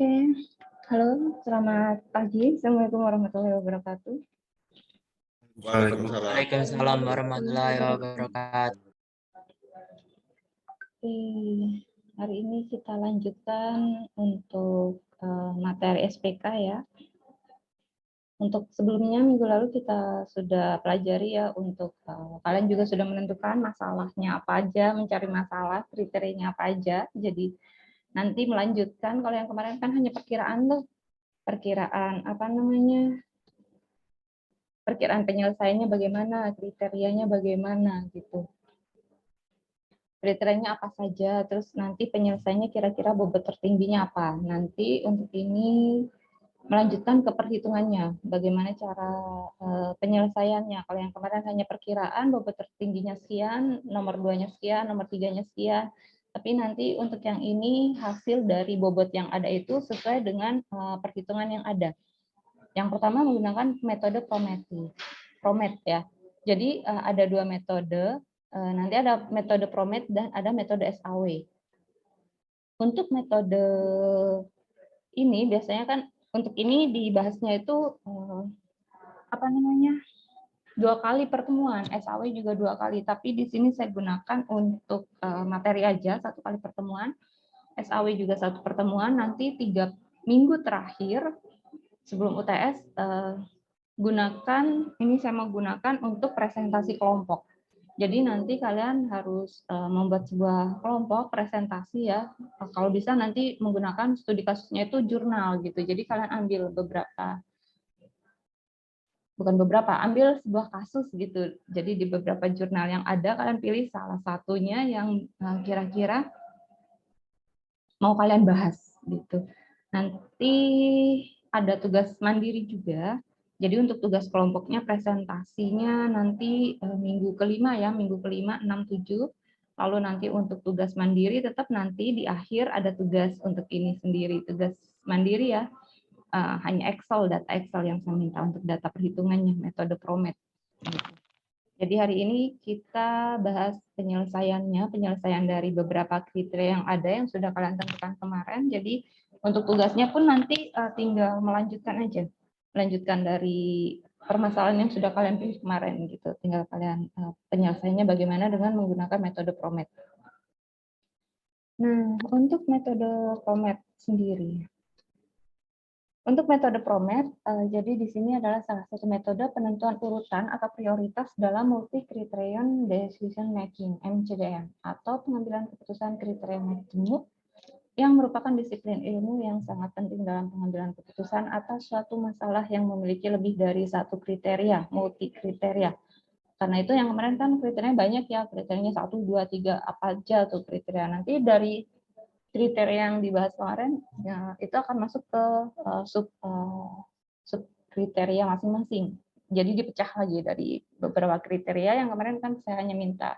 Oke, halo, selamat pagi. Assalamualaikum warahmatullahi wabarakatuh. Waalaikumsalam. Waalaikumsalam warahmatullahi wabarakatuh. Oke, hari ini kita lanjutkan untuk materi SPK ya. Untuk sebelumnya minggu lalu kita sudah pelajari ya untuk kalian juga sudah menentukan masalahnya apa aja, mencari masalah, kriterianya apa aja. Jadi nanti melanjutkan, kalau yang kemarin kan hanya perkiraan tuh, perkiraan apa namanya? Perkiraan penyelesaiannya bagaimana, kriterianya bagaimana gitu. Kriterianya apa saja, terus nanti penyelesaiannya kira-kira bobot tertingginya apa. Nanti untuk ini melanjutkan ke perhitungannya, bagaimana cara penyelesaiannya. Kalau yang kemarin hanya perkiraan, bobot tertingginya sekian, nomor 2-nya sekian, nomor 3-nya sekian. Tapi nanti untuk yang ini hasil dari bobot yang ada itu sesuai dengan perhitungan yang ada. Yang pertama menggunakan metode Promet ya. Jadi ada dua metode. Nanti ada metode Promet dan ada metode SAW. Untuk metode ini biasanya kan untuk ini dibahasnya itu apa namanya 2 kali pertemuan, SAW juga 2 kali. Tapi di sini saya gunakan untuk materi aja 1 kali pertemuan, SAW juga 1 pertemuan. Nanti 3 minggu terakhir sebelum UTS ini saya mau gunakan untuk presentasi kelompok. Jadi nanti kalian harus membuat sebuah kelompok presentasi ya. Kalau bisa nanti menggunakan studi kasusnya itu jurnal gitu. Jadi kalian ambil ambil sebuah kasus gitu. Jadi di beberapa jurnal yang ada kalian pilih salah satunya yang kira-kira mau kalian bahas gitu. Nanti ada tugas mandiri juga. Jadi untuk tugas kelompoknya presentasinya nanti minggu kelima ya, minggu kelima 6-7. Lalu nanti untuk tugas mandiri tetap nanti di akhir ada tugas untuk ini sendiri. Tugas mandiri ya, hanya Excel, data Excel yang saya minta untuk data perhitungannya, metode Promet. Jadi hari ini kita bahas penyelesaian dari beberapa kriteria yang ada yang sudah kalian tentukan kemarin. Jadi untuk tugasnya pun nanti tinggal melanjutkan aja. Melanjutkan dari permasalahan yang sudah kalian pilih kemarin gitu. Tinggal kalian penyelesaiannya bagaimana dengan menggunakan metode Promet. Nah, untuk metode Promet sendiri. Untuk metode Promet, jadi di sini adalah salah satu metode penentuan urutan atau prioritas dalam multi criterion decision making (MCDM) atau pengambilan keputusan kriteria majemuk yang merupakan disiplin ilmu yang sangat penting dalam pengambilan keputusan atas suatu masalah yang memiliki lebih dari satu kriteria, multi kriteria. Karena itu yang kemarin kan kriterianya banyak ya, kriterianya 1, 2, 3, apa aja tuh kriteria. Nanti dari kriteria yang dibahas kemarin ya, itu akan masuk ke sub kriteria masing-masing. Jadi dipecah lagi dari beberapa kriteria yang kemarin kan saya hanya minta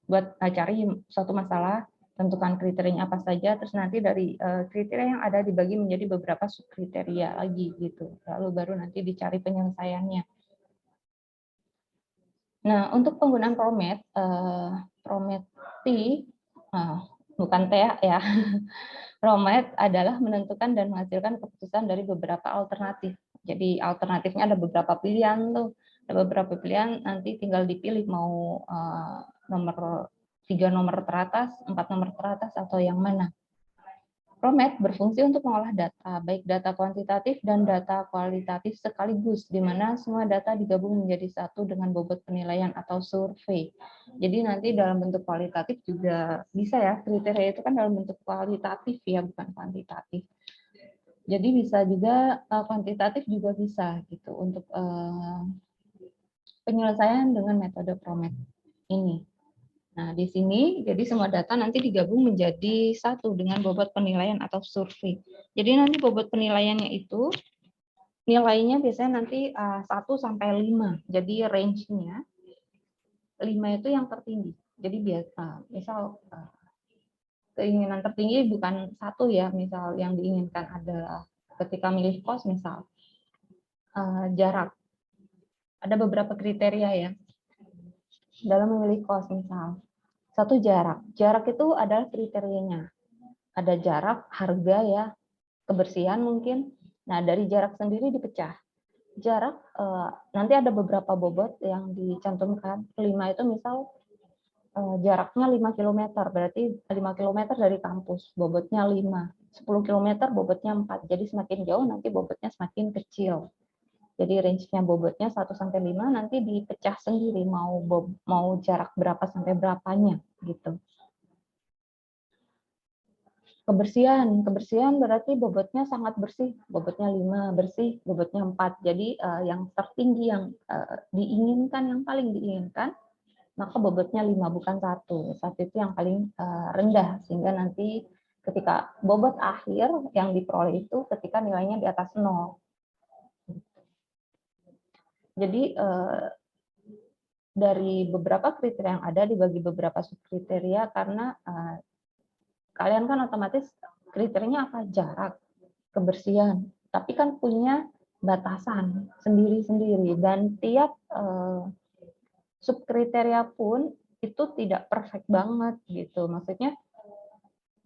buat cari suatu masalah, tentukan kriterianya apa saja, terus nanti dari kriteria yang ada dibagi menjadi beberapa sub kriteria lagi gitu. Lalu baru nanti dicari penyelesaiannya. Nah, untuk penggunaan Promet, T, bukan T ya. Promet adalah menentukan dan menghasilkan keputusan dari beberapa alternatif. Jadi alternatifnya ada beberapa pilihan tuh. Ada beberapa pilihan nanti tinggal dipilih mau nomor 3 nomor teratas, 4 nomor teratas atau yang mana. Promet berfungsi untuk mengolah data, baik data kuantitatif dan data kualitatif sekaligus, di mana semua data digabung menjadi satu dengan bobot penilaian atau survei. Jadi nanti dalam bentuk kualitatif juga bisa ya, kriteria itu kan dalam bentuk kualitatif ya, bukan kuantitatif. Jadi bisa juga kuantitatif juga bisa gitu untuk penyelesaian dengan metode Promet ini. Nah, di sini jadi semua data nanti digabung menjadi satu dengan bobot penilaian atau survei. Jadi nanti bobot penilaiannya itu nilainya biasanya nanti 1 sampai 5. Jadi range-nya 5 itu yang tertinggi. Jadi biasa misal keinginan tertinggi bukan 1 ya, misal yang diinginkan adalah ketika milih kos misal jarak. Ada beberapa kriteria ya dalam memilih kos misal. 1 jarak. Jarak itu adalah kriterianya. Ada jarak, harga ya, kebersihan mungkin. Nah, dari jarak sendiri dipecah. Jarak nanti ada beberapa bobot yang dicantumkan. 5 itu misal jaraknya 5 kilometer, berarti 5 kilometer dari kampus, bobotnya 5. 10 kilometer bobotnya 4. Jadi semakin jauh nanti bobotnya semakin kecil. Jadi range-nya bobotnya 1 sampai 5 nanti dipecah sendiri mau jarak berapa sampai berapanya gitu. Kebersihan berarti bobotnya sangat bersih, bobotnya 5 bersih, bobotnya 4. Jadi yang tertinggi yang diinginkan, yang paling diinginkan, maka bobotnya 5 bukan 1. 1 itu yang paling rendah, sehingga nanti ketika bobot akhir yang diperoleh itu ketika nilainya di atas 0. Jadi dari beberapa kriteria yang ada dibagi beberapa subkriteria karena kalian kan otomatis kriterianya apa? Jarak, kebersihan, tapi kan punya batasan sendiri-sendiri dan tiap subkriteria pun itu tidak perfect banget gitu. Maksudnya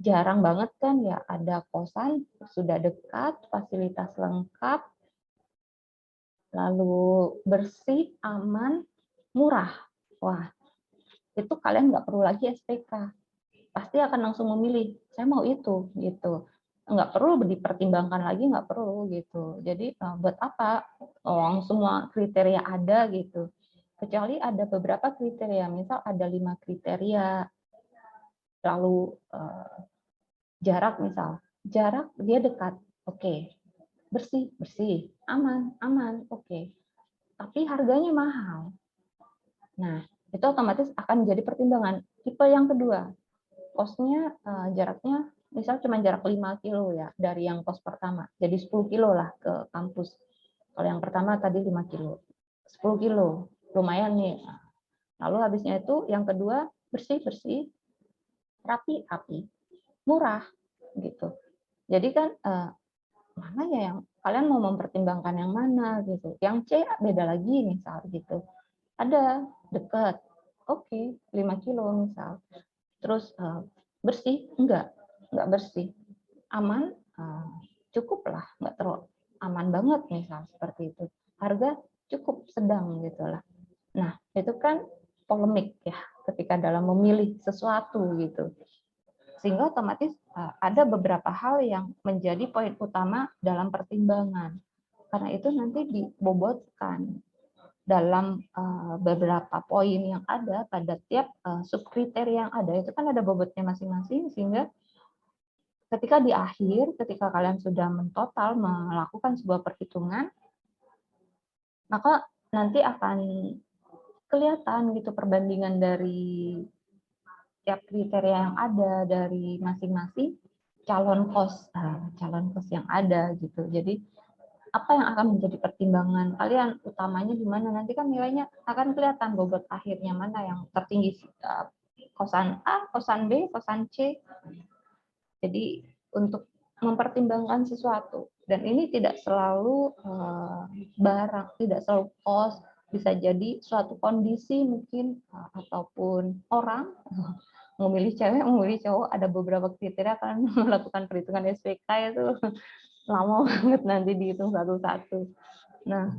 jarang banget kan ya ada kosan sudah dekat, fasilitas lengkap, lalu bersih, aman, murah. Wah, itu kalian nggak perlu lagi SPK. Pasti akan langsung memilih, saya mau itu, gitu. Nggak perlu dipertimbangkan lagi, nggak perlu, gitu. Jadi, buat apa? Semua kriteria ada, gitu. Kecuali ada beberapa kriteria, misal ada 5 kriteria, lalu jarak misal. Jarak, dia dekat, oke. Bersih, bersih. Aman, aman, oke. Tapi harganya mahal. Nah, itu otomatis akan jadi pertimbangan. Tipe yang kedua, kosnya jaraknya misal cuma jarak 5 kilo ya dari yang kos pertama. Jadi 10 kilo lah ke kampus. Kalau yang pertama tadi 5 kilo. 10 kilo, lumayan nih. Lalu habisnya itu yang kedua bersih-bersih, rapi-rapi, murah gitu. Jadi kan mana ya yang kalian mau mempertimbangkan yang mana gitu. Yang C beda lagi misal gitu. Ada dekat, oke, 5 kilo misal. Terus bersih? Enggak bersih. Aman? Cukup lah, nggak terlalu aman banget misal seperti itu. Harga cukup sedang gitu lah. Nah, itu kan polemik ya ketika dalam memilih sesuatu gitu. Sehingga otomatis ada beberapa hal yang menjadi poin utama dalam pertimbangan. Karena itu nanti dibobotkan dalam beberapa poin yang ada pada tiap subkriteria yang ada. Itu kan ada bobotnya masing-masing, sehingga ketika di akhir, ketika kalian sudah mentotal melakukan sebuah perhitungan, maka nanti akan kelihatan gitu perbandingan dari tiap kriteria yang ada dari masing-masing calon kos yang ada gitu. Jadi apa yang akan menjadi pertimbangan kalian utamanya di mana, nanti kan nilainya akan kelihatan bobot akhirnya mana yang tertinggi, kosan A, kosan B, kosan C. Jadi untuk mempertimbangkan sesuatu, dan ini tidak selalu barang, tidak selalu kos, bisa jadi suatu kondisi mungkin ataupun orang memilih cewek, memilih cowok, ada beberapa kriteria kan melakukan perhitungan SPK itu lama banget nanti dihitung satu-satu. Nah,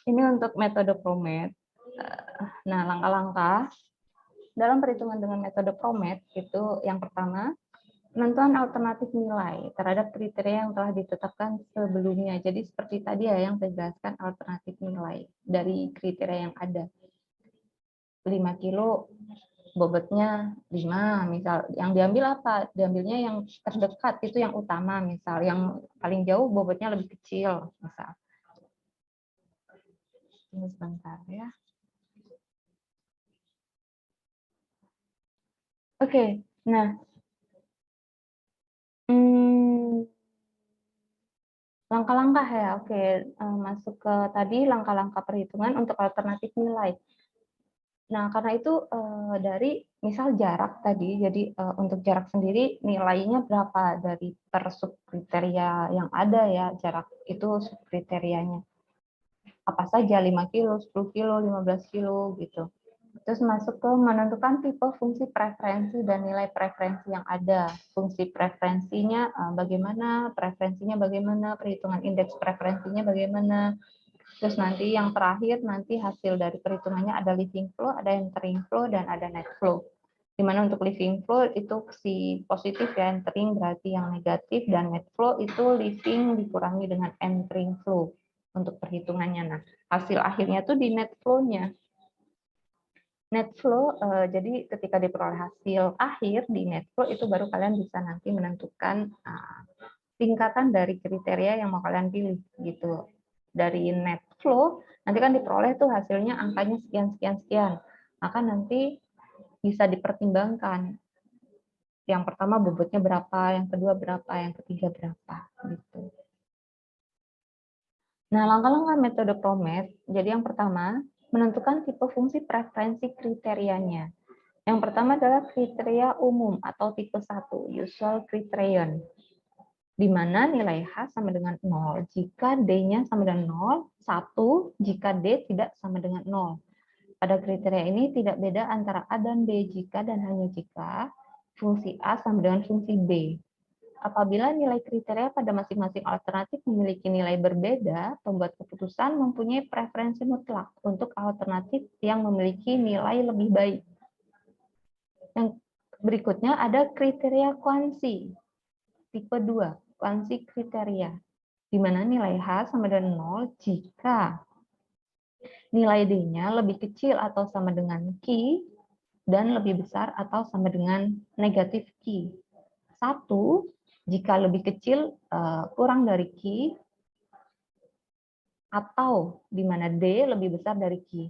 ini untuk metode PROMET. Nah, langkah-langkah dalam perhitungan dengan metode PROMET itu yang pertama, penentuan alternatif nilai terhadap kriteria yang telah ditetapkan sebelumnya. Jadi seperti tadi ya yang saya jelaskan, alternatif nilai dari kriteria yang ada. 5 kilo bobotnya 5, misal. Yang diambil apa? Diambilnya yang terdekat, itu yang utama, misal. Yang paling jauh bobotnya lebih kecil, misal. Tunggu sebentar ya. Oke, nah. Langkah-langkah ya, oke. Masuk ke tadi langkah-langkah perhitungan untuk alternatif nilai. Nah, karena itu dari misal jarak tadi, jadi untuk jarak sendiri nilainya berapa dari per subkriteria yang ada ya, jarak itu subkriterianya. Apa saja, 5 kilo, 10 kilo, 15 kilo gitu. Terus masuk ke menentukan tipe fungsi preferensi dan nilai preferensi yang ada. Fungsi preferensinya bagaimana, preferensinya bagaimana, perhitungan indeks preferensinya bagaimana. Terus nanti yang terakhir nanti hasil dari perhitungannya ada living flow, ada entering flow, dan ada net flow. Dimana untuk living flow itu si positif ya, entering berarti yang negatif, dan net flow itu living dikurangi dengan entering flow untuk perhitungannya. Nah, hasil akhirnya tuh di net flow-nya. Net flow, jadi ketika diperoleh hasil akhir di net flow itu baru kalian bisa nanti menentukan tingkatan dari kriteria yang mau kalian pilih gitu. Dari net flow nanti kan diperoleh tuh hasilnya angkanya sekian sekian sekian. Maka nanti bisa dipertimbangkan. Yang pertama bobotnya berapa, yang kedua berapa, yang ketiga berapa gitu. Nah, langkah-langkah metode PROMET. Jadi yang pertama, menentukan tipe fungsi preferensi kriterianya. Yang pertama adalah kriteria umum atau tipe 1, usual criterion, di mana nilai H sama dengan 0 jika D-nya sama dengan 0, 1 jika D tidak sama dengan 0. Pada kriteria ini tidak beda antara A dan B jika dan hanya jika fungsi A sama dengan fungsi B. Apabila nilai kriteria pada masing-masing alternatif memiliki nilai berbeda, pembuat keputusan mempunyai preferensi mutlak untuk alternatif yang memiliki nilai lebih baik. Yang berikutnya ada kriteria kuansi. Tipe 2, kuansi kriteria, di mana nilai H sama dengan 0 jika nilai D-nya lebih kecil atau sama dengan Q dan lebih besar atau sama dengan negatif Q. 1, jika lebih kecil kurang dari Q, atau di mana D lebih besar dari Q.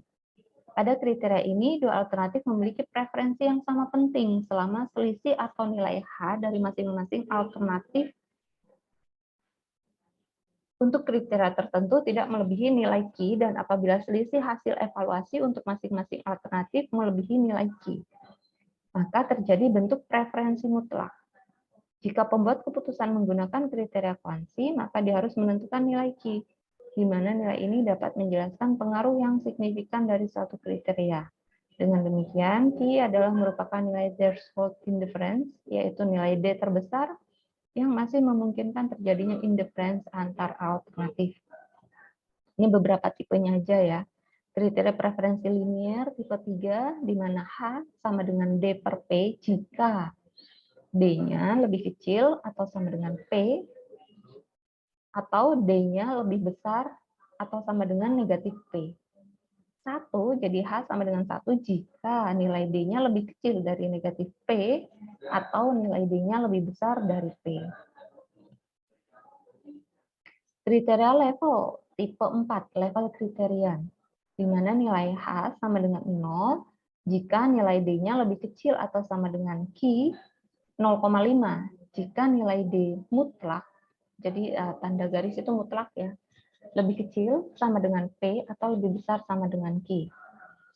Pada kriteria ini, dua alternatif memiliki preferensi yang sama penting selama selisih atau nilai H dari masing-masing alternatif untuk kriteria tertentu tidak melebihi nilai Q, dan apabila selisih hasil evaluasi untuk masing-masing alternatif melebihi nilai Q, maka terjadi bentuk preferensi mutlak. Jika pembuat keputusan menggunakan kriteria kuansi, maka dia harus menentukan nilai Q, di mana nilai ini dapat menjelaskan pengaruh yang signifikan dari suatu kriteria. Dengan demikian, Q adalah merupakan nilai threshold indifference, yaitu nilai D terbesar yang masih memungkinkan terjadinya indifference antar alternatif. Ini beberapa tipenya aja ya. Kriteria preferensi linier tipe 3, di mana H sama dengan D per P jika D-nya lebih kecil atau sama dengan P, atau D-nya lebih besar atau sama dengan negatif P. 1, jadi H sama dengan 1 jika nilai D-nya lebih kecil dari negatif P atau nilai D-nya lebih besar dari P. Kriteria level tipe 4, level kriterian, di mana nilai H sama dengan 0 jika nilai D-nya lebih kecil atau sama dengan Q, 0,5 jika nilai D mutlak, jadi tanda garis itu mutlak ya, lebih kecil sama dengan P atau lebih besar sama dengan Q.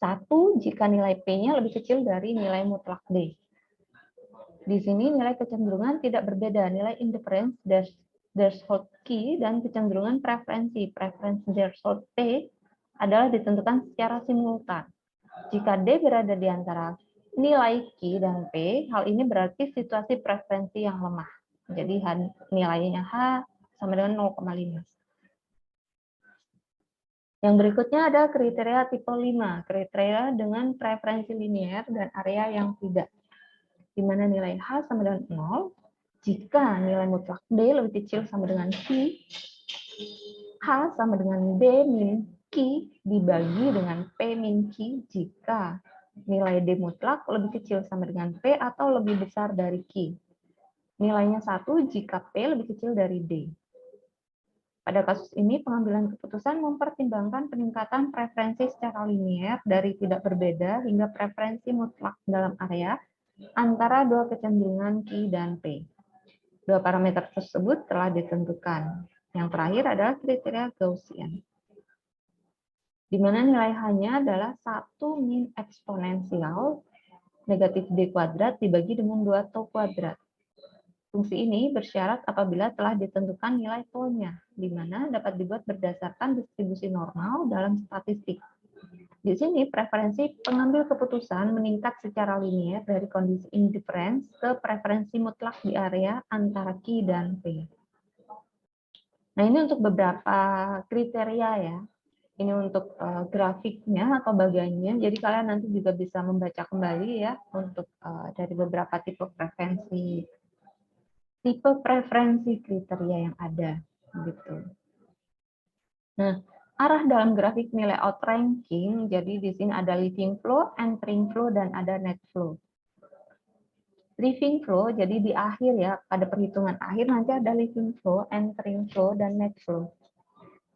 1 jika nilai P-nya lebih kecil dari nilai mutlak D. Di sini nilai kecenderungan tidak berbeda, nilai indifference threshold Q dan kecenderungan preferensi threshold P adalah ditentukan secara simultan. Jika D berada di antara nilai Q dan P, hal ini berarti situasi preferensi yang lemah. Jadi nilainya H sama dengan 0,5. Yang berikutnya ada kriteria tipe 5, kriteria dengan preferensi linier dan area yang tidak, di mana nilai H sama dengan 0 jika nilai mutlak D lebih kecil sama dengan Q, H sama dengan D min Q dibagi dengan P min Q jika nilai D mutlak lebih kecil sama dengan P atau lebih besar dari Q. Nilainya 1 jika P lebih kecil dari D. Pada kasus ini, pengambilan keputusan mempertimbangkan peningkatan preferensi secara linier dari tidak berbeda hingga preferensi mutlak dalam area antara dua kecenderungan Q dan P. Dua parameter tersebut telah ditentukan. Yang terakhir adalah kriteria Gaussian, di mana nilai H-nya adalah 1 min eksponensial negatif D kuadrat dibagi dengan 2 tau kuadrat. Fungsi ini bersyarat apabila telah ditentukan nilai tau-nya, di mana dapat dibuat berdasarkan distribusi normal dalam statistik. Di sini preferensi pengambil keputusan meningkat secara linier dari kondisi indifference ke preferensi mutlak di area antara Q dan P. Nah, ini untuk beberapa kriteria ya. Ini untuk grafiknya atau bagiannya. Jadi kalian nanti juga bisa membaca kembali ya untuk dari beberapa tipe preferensi kriteria yang ada gitu. Nah, arah dalam grafik nilai outranking, jadi di sini ada leaving flow, entering flow, dan ada net flow. Leaving flow, jadi di akhir ya, pada perhitungan akhir nanti ada leaving flow, entering flow, dan net flow.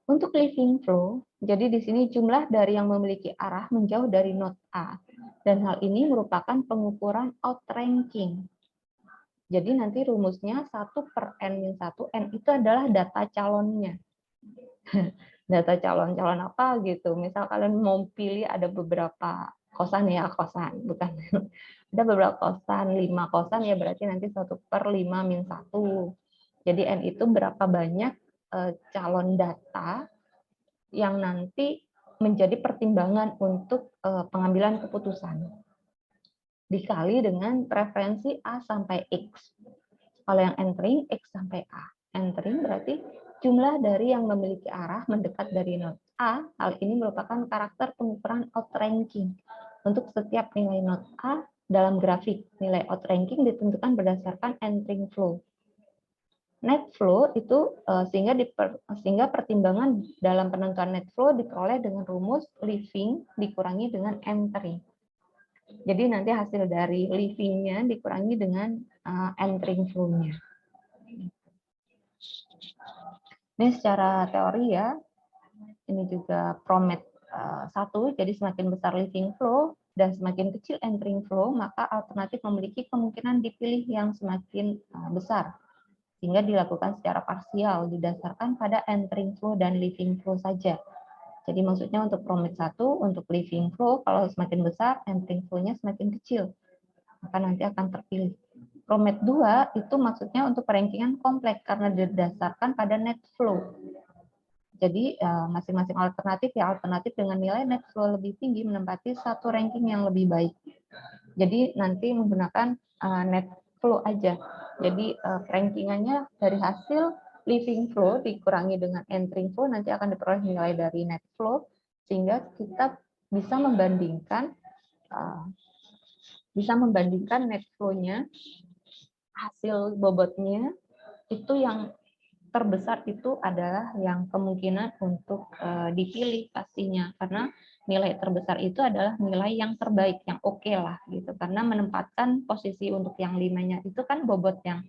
Untuk leaving flow, jadi di sini jumlah dari yang memiliki arah menjauh dari node A, dan hal ini merupakan pengukuran outranking. Jadi nanti rumusnya 1/n-1, n itu adalah data calonnya. Data calon-calon apa gitu. Misal kalian mau pilih ada beberapa kosan ya, kosan, bukan. Ada beberapa kosan, 5 kosan ya berarti nanti 1/5-1. Jadi n itu berapa banyak calon data yang nanti menjadi pertimbangan untuk pengambilan keputusan. Dikali dengan preferensi A sampai X. Kalau yang entering, X sampai A. Entering berarti jumlah dari yang memiliki arah mendekat dari node A. Hal ini merupakan karakter pengukuran outranking. Untuk setiap nilai node A dalam grafik, nilai outranking ditentukan berdasarkan entering flow. Net flow itu sehingga pertimbangan dalam penentuan net flow diperoleh dengan rumus leaving dikurangi dengan entering. Jadi nanti hasil dari leaving-nya dikurangi dengan entering flow-nya. Ini secara teori ya. Ini juga Promet 1, jadi semakin besar leaving flow dan semakin kecil entering flow, maka alternatif memiliki kemungkinan dipilih yang semakin besar. Sehingga dilakukan secara parsial didasarkan pada entering flow dan leaving flow saja. Jadi maksudnya untuk Promet 1, untuk leaving flow, kalau semakin besar, entering flow-nya semakin kecil, maka nanti akan terpilih. Promet 2 itu maksudnya untuk perankingan kompleks karena didasarkan pada net flow. Jadi masing-masing alternatif dengan nilai net flow lebih tinggi menempati satu ranking yang lebih baik. Jadi nanti menggunakan net flow aja. Jadi rankingannya dari hasil leaving flow dikurangi dengan entering flow nanti akan diperoleh nilai dari net flow sehingga kita bisa membandingkan net flow-nya, hasil bobotnya itu yang terbesar itu adalah yang kemungkinan untuk dipilih pastinya karena nilai terbesar itu adalah nilai yang terbaik, yang oke lah gitu, karena menempatkan posisi untuk yang 5-nya itu kan bobot yang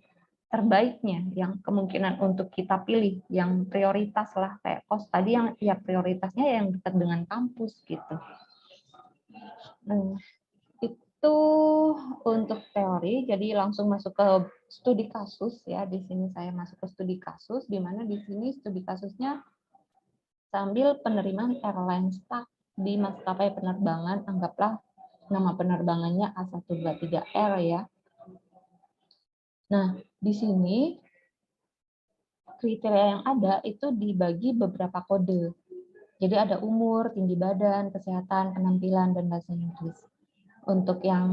terbaiknya, yang kemungkinan untuk kita pilih, yang prioritas lah kayak kos tadi yang ya prioritasnya yang dekat dengan kampus gitu. Itu untuk teori, jadi langsung masuk ke studi kasus ya. Di sini saya masuk ke studi kasus, di mana di sini studi kasusnya sambil penerimaan airline staff di maskapai penerbangan, anggaplah nama penerbangannya A123R ya. Nah, di sini kriteria yang ada itu dibagi beberapa kode. Jadi ada umur, tinggi badan, kesehatan, penampilan, dan bahasa Inggris. Untuk yang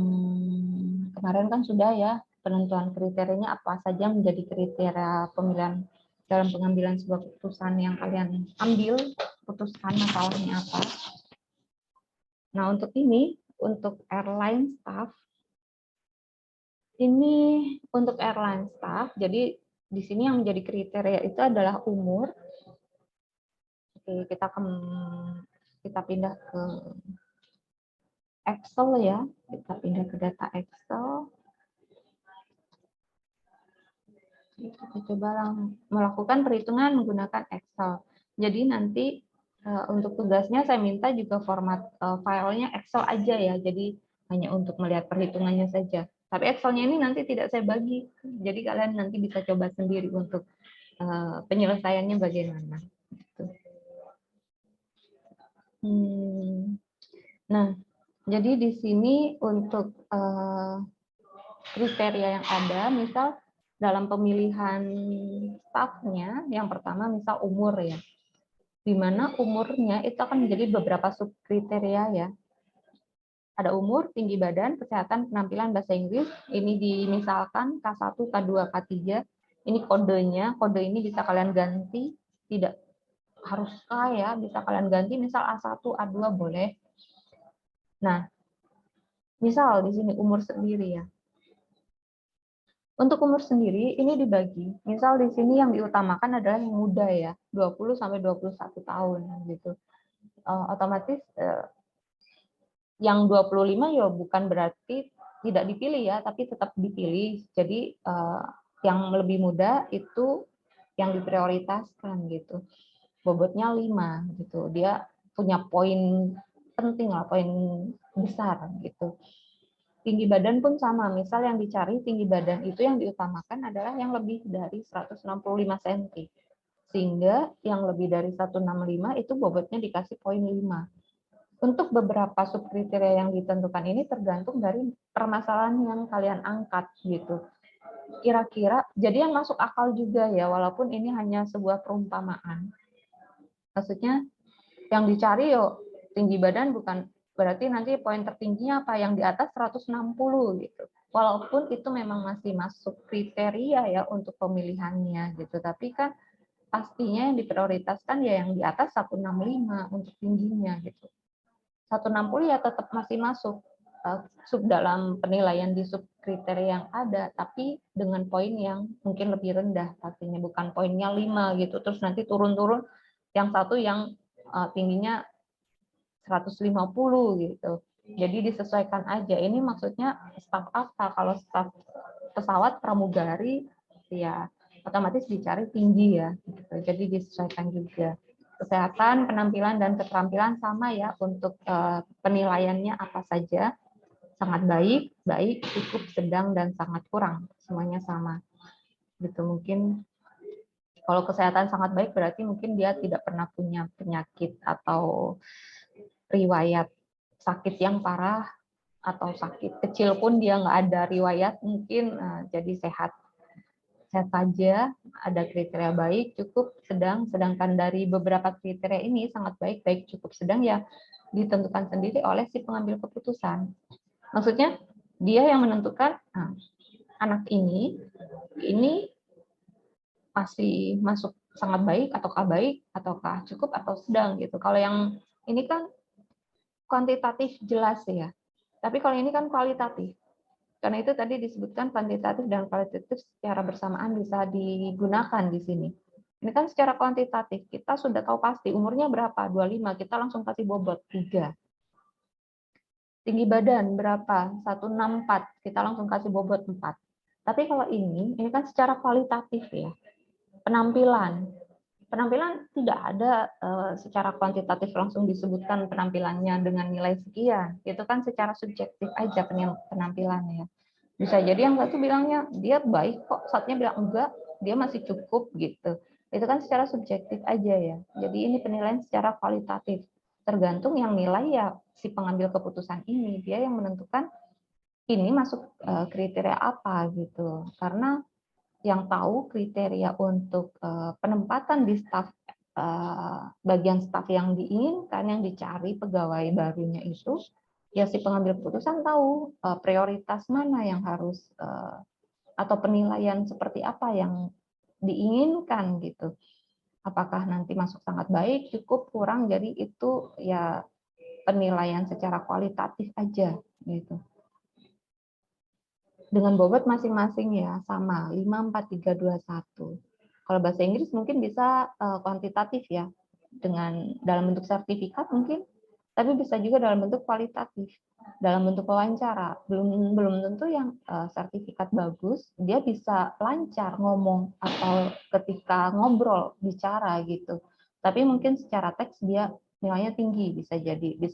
kemarin kan sudah ya, penentuan kriterianya apa saja menjadi kriteria pemilihan dalam pengambilan sebuah keputusan yang kalian ambil, putuskan masalahnya apa. Nah, untuk ini, untuk airline staff, jadi di sini yang menjadi kriteria itu adalah umur. Oke, kita pindah ke Excel ya, kita pindah ke data Excel. Kita coba melakukan perhitungan menggunakan Excel. Jadi nanti untuk tugasnya saya minta juga format filenya Excel aja ya, jadi hanya untuk melihat perhitungannya saja. Tapi Excelnya ini nanti tidak saya bagi, jadi kalian nanti bisa coba sendiri untuk penyelesaiannya bagaimana. Nah, jadi di sini untuk kriteria yang ada, misal dalam pemilihan staffnya, yang pertama misal umur ya. di mana umurnya itu akan menjadi beberapa subkriteria ya. Ada umur, tinggi badan, kesehatan, penampilan, bahasa Inggris. Ini dimisalkan K1, K2, K3. Ini kodenya. Kode ini bisa kalian ganti. Tidak harus K ya, bisa kalian ganti. Misal A1, A2 boleh. Nah, misal di sini umur sendiri ya. Untuk umur sendiri ini dibagi. Misal di sini yang diutamakan adalah yang muda ya, 20 sampai 21 tahun gitu. Otomatis yang 25 ya bukan berarti tidak dipilih ya, tapi tetap dipilih. Jadi yang lebih muda itu yang diprioritaskan gitu. Bobotnya 5 gitu. Dia punya poin penting lah, poin besar gitu. Tinggi badan pun sama. Misal yang dicari tinggi badan itu yang diutamakan adalah yang lebih dari 165 cm. Sehingga yang lebih dari 165 itu bobotnya dikasih poin 5. Untuk beberapa subkriteria yang ditentukan ini tergantung dari permasalahan yang kalian angkat gitu. Kira-kira, jadi yang masuk akal juga ya, walaupun ini hanya sebuah perumpamaan. Maksudnya yang dicari yo tinggi badan bukan berarti nanti poin tertingginya apa yang di atas 160 gitu. Walaupun itu memang masih masuk kriteria ya untuk pemilihannya gitu, tapi kan pastinya yang diprioritaskan ya yang di atas 165 untuk tingginya gitu. 160 ya tetap masih masuk sub dalam penilaian di sub kriteria yang ada, tapi dengan poin yang mungkin lebih rendah pastinya, bukan poinnya 5 gitu terus nanti turun-turun yang satu yang tingginya 150 gitu. Jadi disesuaikan aja. Ini maksudnya staf apa? Kalau staf pesawat pramugari ya otomatis dicari tinggi ya gitu. Jadi disesuaikan juga. Kesehatan, penampilan dan keterampilan sama ya untuk penilaiannya apa saja. Sangat baik, baik, cukup, sedang dan sangat kurang. Semuanya sama. Gitu mungkin kalau kesehatan sangat baik berarti mungkin dia tidak pernah punya penyakit atau riwayat sakit yang parah atau sakit kecil pun dia nggak ada riwayat mungkin jadi sehat saja, ada kriteria baik, cukup, sedang, sedangkan dari beberapa kriteria ini sangat baik, baik, cukup, sedang ya ditentukan sendiri oleh si pengambil keputusan. Maksudnya dia yang menentukan anak ini masih masuk sangat baik ataukah cukup atau sedang gitu. Kalau yang ini kan kuantitatif jelas ya. Tapi kalau ini kan kualitatif. Karena itu tadi disebutkan kuantitatif dan kualitatif secara bersamaan bisa digunakan di sini. Ini kan secara kuantitatif, kita sudah tahu pasti umurnya berapa, 25, kita langsung kasih bobot 3. Tinggi badan berapa, 164, kita langsung kasih bobot 4. Tapi kalau ini kan secara kualitatif ya. Penampilan tidak ada secara kuantitatif langsung disebutkan penampilannya dengan nilai sekian. Itu kan secara subjektif aja penampilannya. Bisa jadi yang satu bilangnya dia baik kok, satunya bilang enggak, dia masih cukup gitu. Itu kan secara subjektif aja ya. Jadi ini penilaian secara kualitatif. Tergantung yang nilai ya si pengambil keputusan ini, dia yang menentukan ini masuk kriteria apa gitu. Karena yang tahu kriteria untuk penempatan di staf bagian staf yang diinginkan, yang dicari pegawai barunya itu, ya si pengambil keputusan tahu prioritas mana yang harus atau penilaian seperti apa yang diinginkan gitu. Apakah nanti masuk sangat baik, cukup, kurang, jadi itu ya penilaian secara kualitatif aja gitu. Dengan bobot masing-masing ya sama 5, 4, 3, 2, 1. Kalau bahasa Inggris mungkin bisa kuantitatif ya, dengan dalam bentuk sertifikat mungkin, tapi bisa juga dalam bentuk kualitatif, dalam bentuk wawancara. Belum tentu yang sertifikat bagus dia bisa lancar ngomong atau ketika ngobrol bicara gitu. Tapi mungkin secara teks dia nilainya tinggi, bisa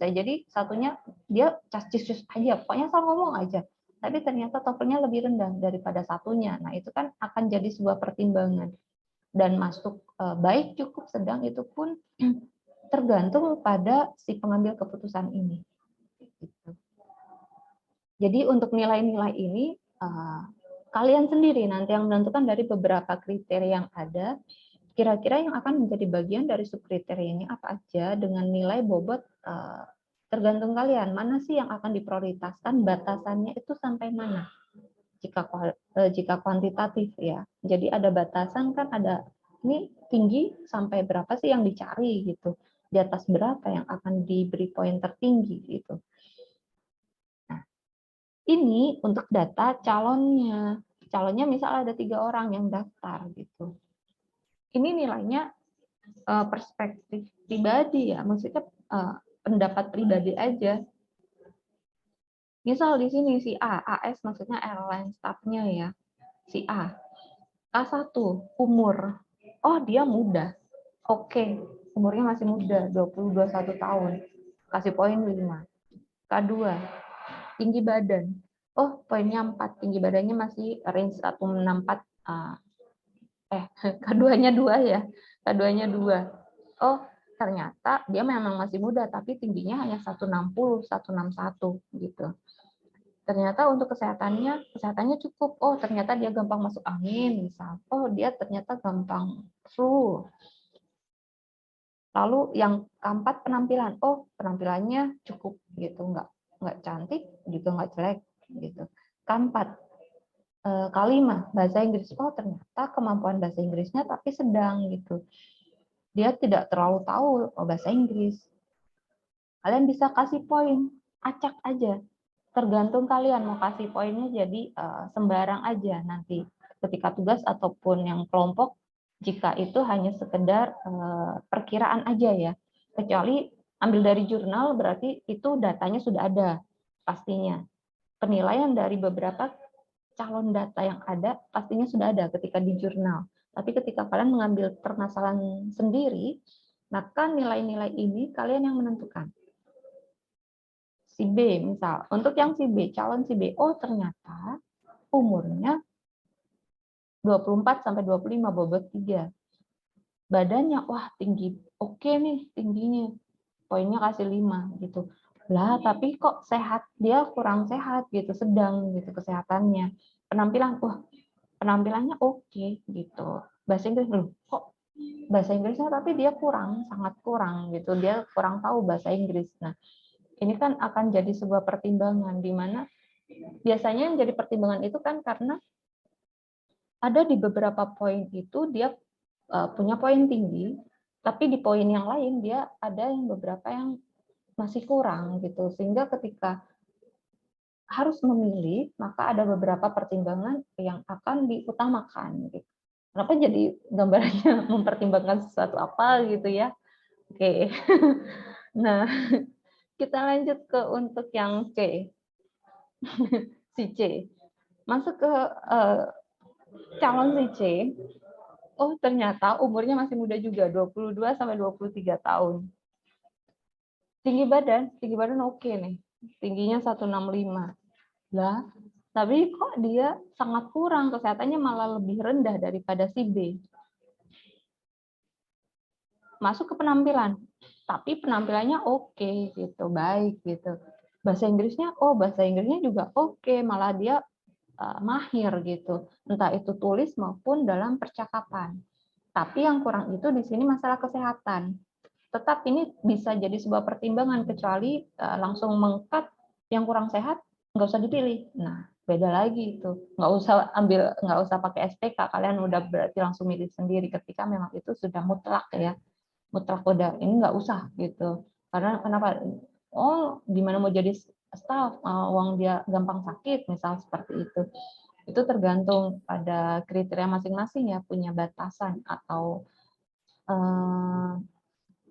jadi satunya dia cas-cus aja, pokoknya asal ngomong aja. Tapi ternyata TOEFL-nya lebih rendah daripada satunya. Nah, itu kan akan jadi sebuah pertimbangan. Dan masuk baik, cukup, sedang itu pun tergantung pada si pengambil keputusan ini. Jadi untuk nilai-nilai ini, kalian sendiri nanti yang menentukan dari beberapa kriteria yang ada, kira-kira yang akan menjadi bagian dari subkriteria ini apa aja dengan nilai bobot tergantung kalian. Mana sih yang akan diprioritaskan, batasannya itu sampai mana? Jika kuantitatif ya. Jadi ada batasan kan, ada ini tinggi sampai berapa sih yang dicari gitu. Di atas berapa yang akan diberi poin tertinggi gitu. Nah, ini untuk data calonnya. Calonnya misal ada 3 orang yang daftar gitu. Ini nilainya perspektif pribadi ya, maksudnya pendapat pribadi aja. Misal di sini si A, AS maksudnya airline staff-nya ya, si A. K1, umur. Oh, dia muda. Oke, umurnya masih muda, 20-21 tahun. Kasih poin 5. K2, tinggi badan. Oh, poinnya 4. Tinggi badannya masih range 164. K2-nya 2 ya. K2-nya 2. Oh, ternyata dia memang masih muda, tapi tingginya hanya 160, 161 gitu. Ternyata untuk kesehatannya cukup. Oh, ternyata dia gampang masuk angin, misal. Oh, dia ternyata gampang flu. Lalu yang keempat penampilan. Oh, penampilannya cukup gitu, nggak cantik juga nggak jelek gitu. Keempat, kelima bahasa Inggris. Oh, ternyata kemampuan bahasa Inggrisnya tapi sedang gitu. Dia tidak terlalu tahu bahasa Inggris. Kalian bisa kasih poin, acak aja. Tergantung kalian mau kasih poinnya, jadi sembarang aja nanti ketika tugas ataupun yang kelompok, jika itu hanya sekedar perkiraan aja ya. Kecuali ambil dari jurnal berarti itu datanya sudah ada pastinya. Penilaian dari beberapa calon data yang ada pastinya sudah ada ketika di jurnal. Tapi ketika kalian mengambil permasalahan sendiri, maka nilai-nilai ini kalian yang menentukan. Si B misal, untuk yang si B, calon si B, oh ternyata umurnya 24 sampai 25, bobot 3. Badannya, wah tinggi, oke nih tingginya, poinnya kasih 5 gitu. Lah, tapi kok sehat, dia kurang sehat gitu, sedang gitu kesehatannya. Penampilan, wah penampilannya oke gitu. Bahasa Inggris, loh kok bahasa Inggrisnya tapi dia kurang, sangat kurang gitu, dia kurang tahu bahasa Inggris. Nah, ini kan akan jadi sebuah pertimbangan di mana biasanya yang jadi pertimbangan itu kan karena ada di beberapa poin itu dia punya poin tinggi, tapi di poin yang lain dia ada yang beberapa yang masih kurang gitu. Sehingga ketika harus memilih, maka ada beberapa pertimbangan yang akan diutamakan gitu. Kenapa jadi gambarannya mempertimbangkan sesuatu apa gitu ya. Oke. Nah, kita lanjut ke untuk yang C. Si C. Masuk ke calon si C. Oh, ternyata umurnya masih muda juga, 22 sampai 23 tahun. Tinggi badan oke nih. Tingginya 165. Lah, tapi kok dia sangat kurang, kesehatannya malah lebih rendah daripada si B. Masuk ke penampilan. Tapi penampilannya oke gitu, baik gitu. Bahasa Inggrisnya, oh bahasa Inggrisnya juga oke, malah dia mahir gitu. Entah itu tulis maupun dalam percakapan. Tapi yang kurang itu di sini masalah kesehatan. Tetap ini bisa jadi sebuah pertimbangan, kecuali langsung mengkat yang kurang sehat, nggak usah dipilih. Nah, beda lagi itu. Nggak usah pakai SPK, kalian udah berarti langsung milih sendiri ketika memang itu sudah mutlak ya. Mutlak udah, ini nggak usah gitu. Karena kenapa? Oh, gimana mau jadi staff, uang dia gampang sakit, misal seperti itu. Itu tergantung pada kriteria masing-masing ya, punya batasan atau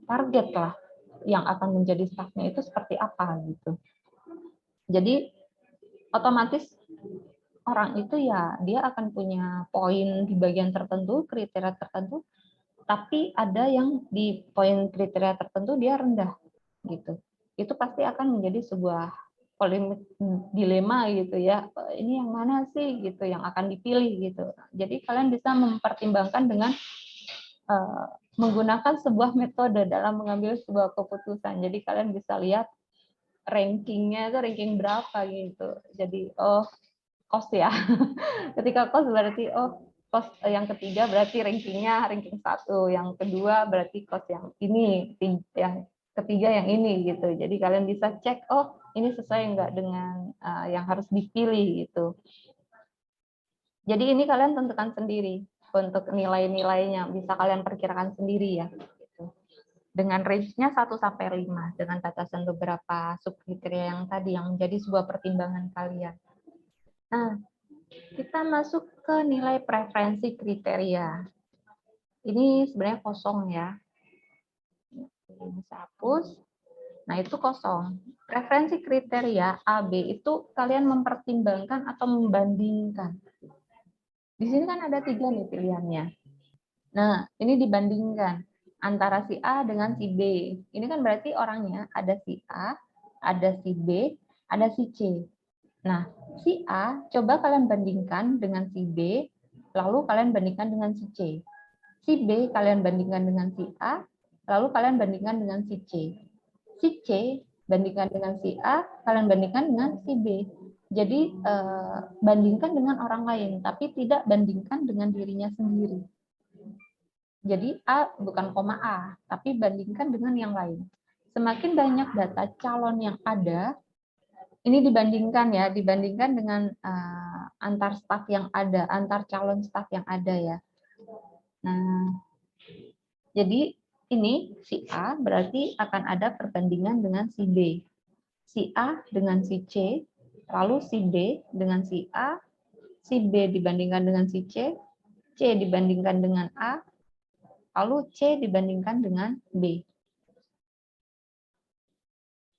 target lah yang akan menjadi staffnya itu seperti apa gitu. Jadi otomatis orang itu ya dia akan punya poin di bagian tertentu, kriteria tertentu, tapi ada yang di poin kriteria tertentu dia rendah gitu. Itu pasti akan menjadi sebuah polemik, dilema gitu ya. Ini yang mana sih gitu yang akan dipilih gitu. Jadi kalian bisa mempertimbangkan dengan menggunakan sebuah metode dalam mengambil sebuah keputusan. Jadi kalian bisa lihat rankingnya itu ranking berapa gitu. Jadi oh cost ya. Ketika cost berarti oh cost yang ketiga berarti rankingnya ranking 1, yang kedua berarti cost yang ini, yang ketiga yang ini gitu. Jadi kalian bisa cek, oh ini sesuai enggak dengan yang harus dipilih gitu. Jadi ini kalian tentukan sendiri untuk nilai-nilainya, bisa kalian perkirakan sendiri ya. Gitu. Dengan range-nya 1 sampai 5 dengan batasan beberapa subkriteria yang tadi yang menjadi sebuah pertimbangan kalian. Nah, kita masuk ke nilai preferensi kriteria. Ini sebenarnya kosong ya. Bisa hapus. Nah, itu kosong. Preferensi kriteria A, B itu kalian mempertimbangkan atau membandingkan. Di sini kan ada 3 nih pilihannya. Nah, ini dibandingkan antara si A dengan si B. Ini kan berarti orangnya ada si A, ada si B, ada si C. Nah, si A coba kalian bandingkan dengan si B, lalu kalian bandingkan dengan si C. Si B kalian bandingkan dengan si A, lalu kalian bandingkan dengan si C. Si C bandingkan dengan si A, kalian bandingkan dengan si B. Jadi bandingkan dengan orang lain, tapi tidak bandingkan dengan dirinya sendiri. Jadi A bukan koma A, tapi bandingkan dengan yang lain. Semakin banyak data calon yang ada, ini dibandingkan ya, dibandingkan dengan antar staf yang ada, antar calon staf yang ada ya. Nah, jadi ini si A berarti akan ada perbandingan dengan si B. Si A dengan si C, lalu si B dengan si A, si B dibandingkan dengan si C dibandingkan dengan A, lalu C dibandingkan dengan B.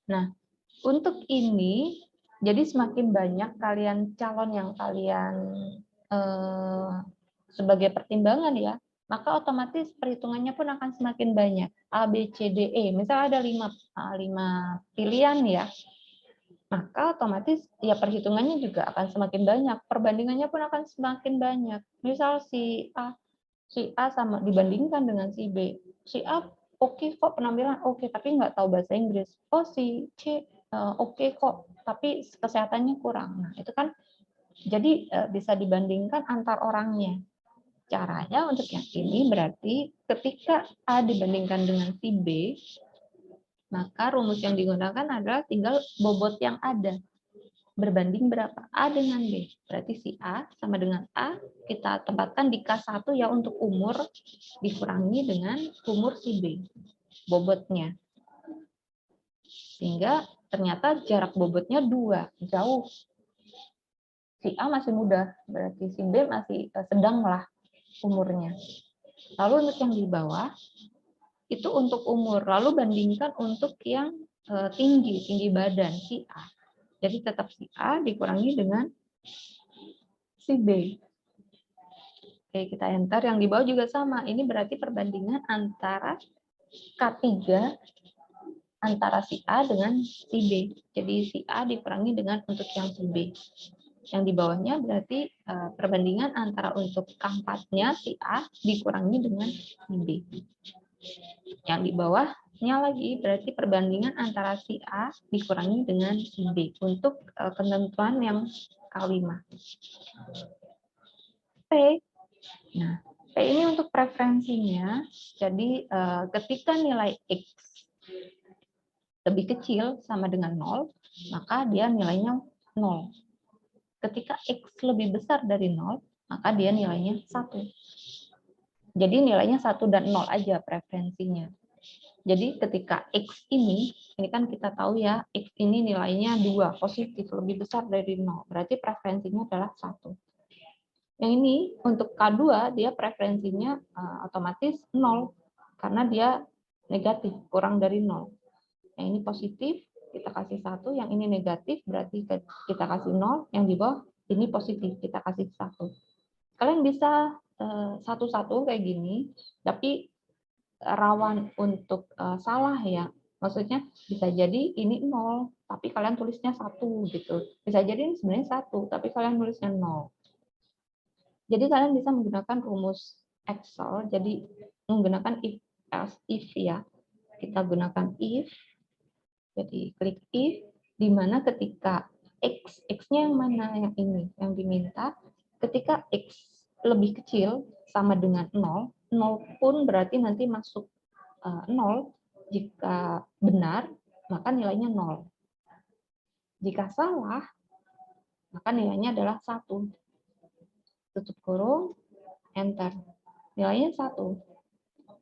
Nah, untuk ini, jadi semakin banyak kalian calon yang kalian sebagai pertimbangan ya, maka otomatis perhitungannya pun akan semakin banyak. A, B, C, D, E. Misalnya ada 5 pilihan ya, maka otomatis ya perhitungannya juga akan semakin banyak. Perbandingannya pun akan semakin banyak. Misal si A sama dibandingkan dengan si B. Si A oke kok penampilan oke, tapi nggak tahu bahasa Inggris. Oh si C oke kok, tapi kesehatannya kurang. Nah itu kan jadi bisa dibandingkan antar orangnya. Caranya untuk yang ini berarti ketika A dibandingkan dengan si B, maka rumus yang digunakan adalah tinggal bobot yang ada. Berbanding berapa? A dengan B. Berarti si A sama dengan A, kita tempatkan di K1 ya untuk umur, dikurangi dengan umur si B. Bobotnya. Sehingga ternyata jarak bobotnya 2, jauh. Si A masih muda, berarti si B masih sedang lah umurnya. Lalu untuk yang di bawah, itu untuk umur. Lalu bandingkan untuk yang tinggi badan, si A. Jadi tetap si A dikurangi dengan si B. Oke, kita enter. Yang di bawah juga sama. Ini berarti perbandingan antara K3 antara si A dengan si B. Jadi si A dikurangi dengan untuk yang si B. Yang di bawahnya berarti perbandingan antara untuk K4-nya si A dikurangi dengan si B. Yang di bawahnya lagi berarti perbandingan antara si A dikurangi dengan si B untuk ketentuan yang K5. P. Nah, P ini untuk preferensinya. Jadi ketika nilai X lebih kecil sama dengan 0, maka dia nilainya 0. Ketika X lebih besar dari 0, maka dia nilainya 1. Jadi nilainya 1 dan 0 aja preferensinya. Jadi ketika X ini kan kita tahu ya, X ini nilainya 2, positif, lebih besar dari 0. Berarti preferensinya adalah 1. Yang ini untuk K2, dia preferensinya otomatis 0, karena dia negatif, kurang dari 0. Yang ini positif, kita kasih 1, yang ini negatif, berarti kita kasih 0, yang di bawah ini positif, kita kasih 1. Kalian bisa satu-satu kayak gini, tapi rawan untuk salah ya. Maksudnya bisa jadi ini 0, tapi kalian tulisnya 1 gitu. Bisa jadi ini sebenarnya 1, tapi kalian tulisnya 0. Jadi kalian bisa menggunakan rumus Excel, jadi menggunakan if ya. Kita gunakan if. Jadi klik if, di mana ketika X-nya yang mana yang ini, yang diminta, ketika X lebih kecil sama dengan 0, 0 pun berarti nanti masuk 0. Jika benar, maka nilainya 0. Jika salah, maka nilainya adalah 1. Tutup kurung, enter. Nilainya 1.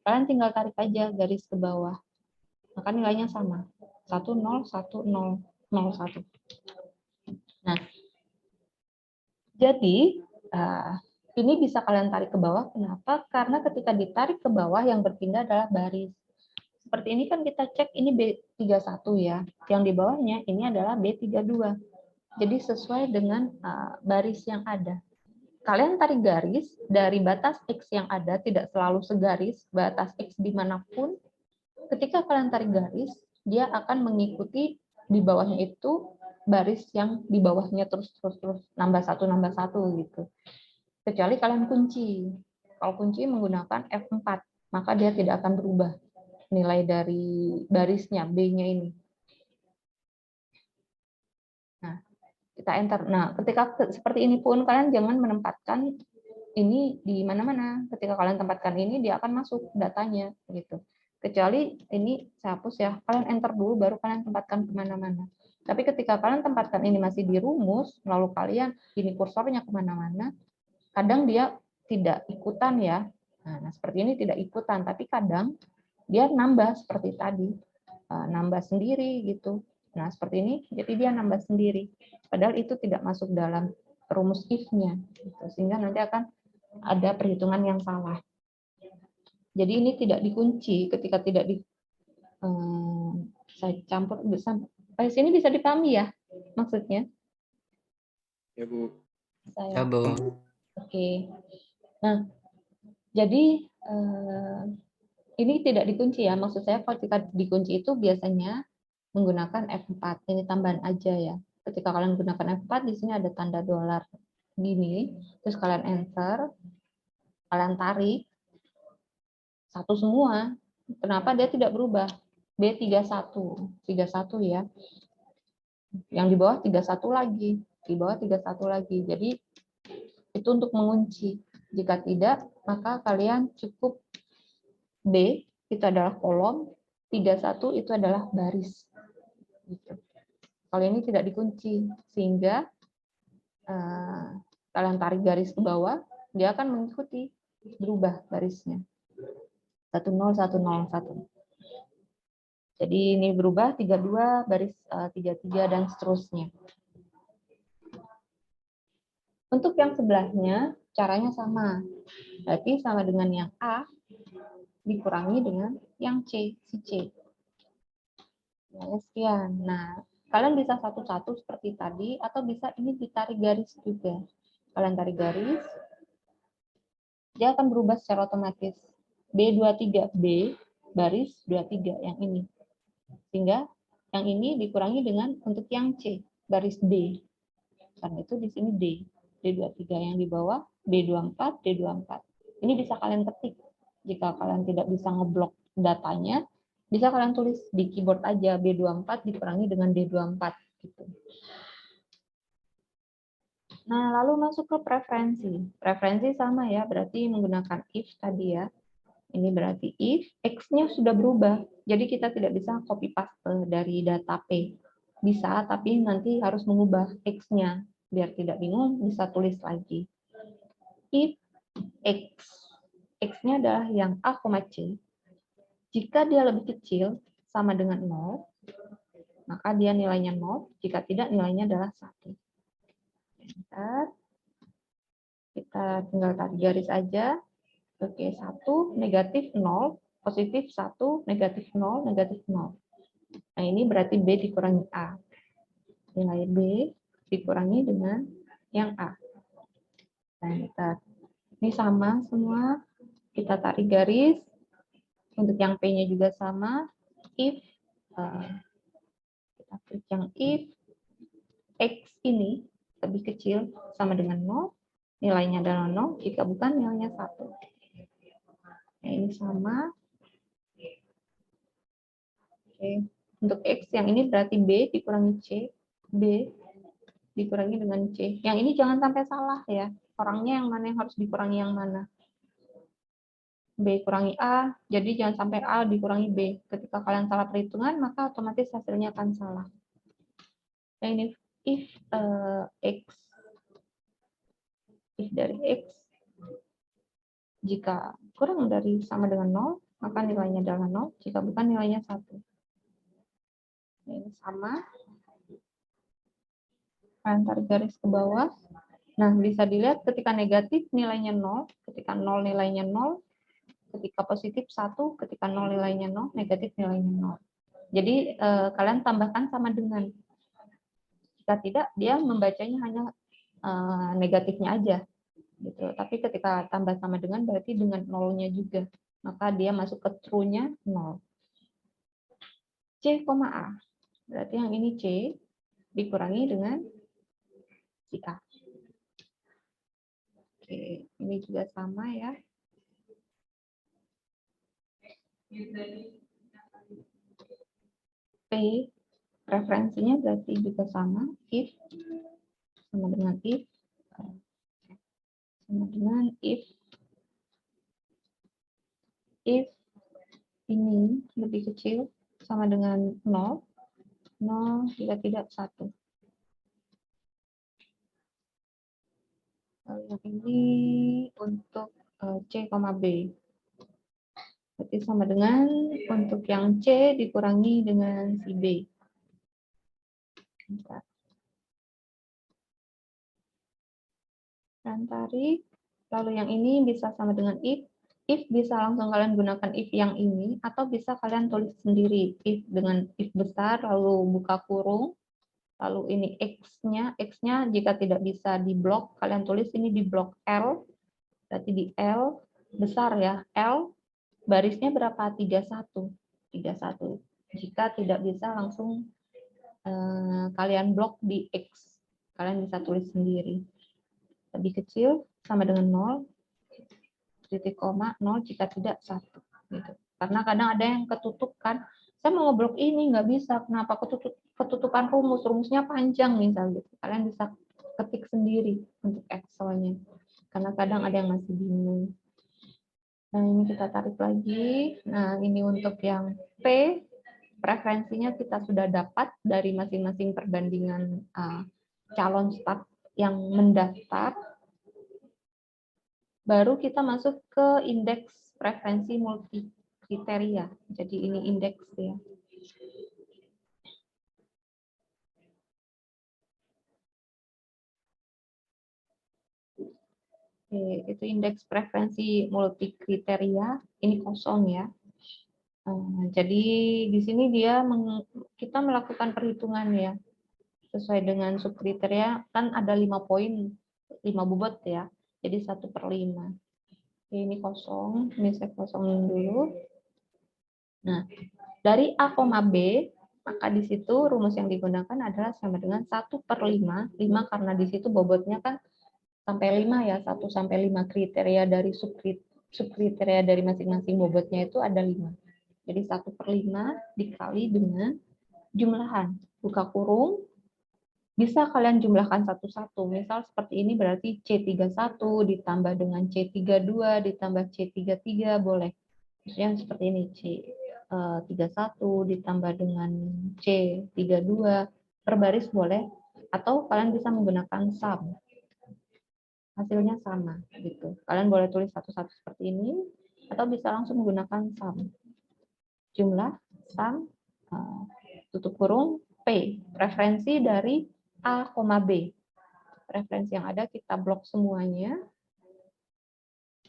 Kalian tinggal tarik aja garis ke bawah. Maka nilainya sama. 1, 0, 1, 0, 0, 1. Nah, jadi ini bisa kalian tarik ke bawah. Kenapa? Karena ketika ditarik ke bawah yang berpindah adalah baris. Seperti ini kan kita cek ini B31 ya. Yang di bawahnya ini adalah B32. Jadi sesuai dengan baris yang ada. Kalian tarik garis dari batas X yang ada, tidak selalu segaris, batas X dimanapun. Ketika kalian tarik garis, dia akan mengikuti di bawahnya itu baris yang di bawahnya terus nambah satu gitu. Kecuali kalian kunci. Kalau kunci menggunakan F4, maka dia tidak akan berubah nilai dari barisnya, B-nya ini. Nah, kita enter. Nah, ketika seperti ini pun kalian jangan menempatkan ini di mana-mana. Ketika kalian tempatkan ini, dia akan masuk datanya gitu. Kecuali ini saya hapus ya, kalian enter dulu baru kalian tempatkan kemana-mana. Tapi ketika kalian tempatkan ini masih di rumus, lalu kalian ini kursornya kemana-mana, kadang dia tidak ikutan ya. Nah, seperti ini tidak ikutan, tapi kadang dia nambah seperti tadi, nambah sendiri gitu. Nah, seperti ini, jadi dia nambah sendiri. Padahal itu tidak masuk dalam rumus if-nya, gitu. Sehingga nanti akan ada perhitungan yang salah. Jadi ini tidak dikunci ketika tidak di saya campur sampai sini bisa dipahami ya maksudnya? Ya, Bu. Ya, Bu. Oke. Nah, jadi ini tidak dikunci ya. Maksud saya kalau ketika dikunci itu biasanya menggunakan F4. Ini tambahan aja ya. Ketika kalian gunakan F4 di sini ada tanda dolar gini, terus kalian enter, kalian tarik satu semua. Kenapa dia tidak berubah? B31, 31 ya. Yang di bawah 31 lagi, di bawah 31 lagi. Jadi itu untuk mengunci. Jika tidak, maka kalian cukup B itu adalah kolom, 31 itu adalah baris. Gitu. Kalau ini tidak dikunci, sehingga kalian tarik garis ke bawah, dia akan mengikuti berubah barisnya. 10, 101. Jadi ini berubah 32, baris 33 dan seterusnya. Untuk yang sebelahnya caranya sama. Berarti sama dengan yang A dikurangi dengan yang C, si C. Ya, sekian. Nah, kalian bisa satu-satu seperti tadi atau bisa ini ditarik garis juga. Kalian tarik garis, dia akan berubah secara otomatis. B23B baris 23 yang ini. Sehingga yang ini dikurangi dengan untuk yang C, baris D. Karena itu di sini D. D23 yang di bawah, D24, D24. Ini bisa kalian ketik. Jika kalian tidak bisa ngeblok datanya, bisa kalian tulis di keyboard aja B24 dikurangi dengan D24. Gitu. Nah, lalu masuk ke preferensi. Preferensi sama ya, berarti menggunakan if tadi ya. Ini berarti if X-nya sudah berubah. Jadi kita tidak bisa copy paste dari data P. Bisa, tapi nanti harus mengubah X-nya. Biar tidak bingung, bisa tulis lagi. If X, X-nya adalah yang A, C. Jika dia lebih kecil, sama dengan 0, maka dia nilainya 0. Jika tidak, nilainya adalah 1. Bentar. Kita tinggal tarik garis aja. Oke, 1, negatif 0, positif 1, negatif 0, negatif 0. Nah, ini berarti B dikurangi A. Nilai B dikurangi dengan yang A. Nah, ini sama semua. Kita tarik garis. Untuk yang P-nya juga sama. If, kita klik yang if, X ini lebih kecil sama dengan 0, nilainya adalah 0, jika bukan nilainya 1. Nah, ini sama. Oke. Untuk X yang ini berarti B dikurangi C. B dikurangi dengan C. Yang ini jangan sampai salah ya. Orangnya yang mana yang harus dikurangi yang mana. B kurangi A, jadi jangan sampai A dikurangi B. Ketika kalian salah perhitungan, maka otomatis hasilnya akan salah. Nah, ini if dari X, jika kurang dari sama dengan 0, maka nilainya adalah 0, jika bukan nilainya 1. Nah, ini sama. Kalian tarik garis ke bawah. Nah, bisa dilihat ketika negatif nilainya 0, ketika 0 nilainya 0, ketika positif 1, ketika 0 nilainya 0, negatif nilainya 0. Jadi kalian tambahkan sama dengan. Jika tidak, dia membacanya hanya negatifnya aja. Gitu. Tapi ketika tambah sama dengan berarti dengan 0-nya juga. Maka dia masuk ke true-nya 0. C, A. Berarti yang ini C dikurangi dengan si A. Oke, ini juga sama ya. P, referensinya berarti juga sama. If, sama dengan if. Sama dengan if ini lebih kecil sama dengan 0, 0 jika tidak 1. Yang ini untuk C, B. Berarti sama dengan untuk yang C dikurangi dengan si B. Dan tarik. Lalu yang ini bisa sama dengan if. If bisa langsung kalian gunakan if yang ini, atau bisa kalian tulis sendiri. If dengan if besar, lalu buka kurung. Lalu ini X-nya jika tidak bisa di blok, kalian tulis ini di blok L. Berarti di L besar ya. L barisnya berapa? 31. 31. Jika tidak bisa langsung kalian blok di X. Kalian bisa tulis sendiri. Lebih kecil sama dengan 0. Titik koma 0 jika tidak 1. Gitu. Karena kadang ada yang ketutup kan. Saya mau ngeblok ini nggak bisa. Kenapa? Ketutupan rumusnya panjang misal gitu. Kalian bisa ketik sendiri untuk Excel-nya. Karena kadang ada yang masih bingung. Nah, ini kita tarik lagi. Nah, ini untuk yang P, preferensinya kita sudah dapat dari masing-masing perbandingan calon staf yang mendaftar. Baru kita masuk ke indeks preferensi multi kriteria. Jadi ini indeks ya. Oke, itu indeks preferensi multi kriteria. Ini kosong ya. Jadi di sini kita melakukan perhitungan ya. Sesuai dengan subkriteria kan ada 5 poin, 5 bobot ya. Jadi 1/5. Ini kosong, ini saya kosongin dulu. Nah, dari A, B, maka di situ rumus yang digunakan adalah sama dengan 1/5. 5 karena di situ bobotnya kan sampai 5 ya, 1 sampai 5 kriteria dari subkriteria dari masing-masing bobotnya itu ada 5. Jadi 1/5 dikali dengan jumlahan. Buka kurung, bisa kalian jumlahkan satu-satu. Misal seperti ini berarti C31 ditambah dengan C32 ditambah C33 boleh. Misalnya seperti ini C31 ditambah dengan C32 per baris boleh. Atau kalian bisa menggunakan sum. Hasilnya sama gitu. Kalian boleh tulis satu-satu seperti ini atau bisa langsung menggunakan sum. Jumlah sum tutup kurung P, preferensi dari A, B. Referensi yang ada kita blok semuanya.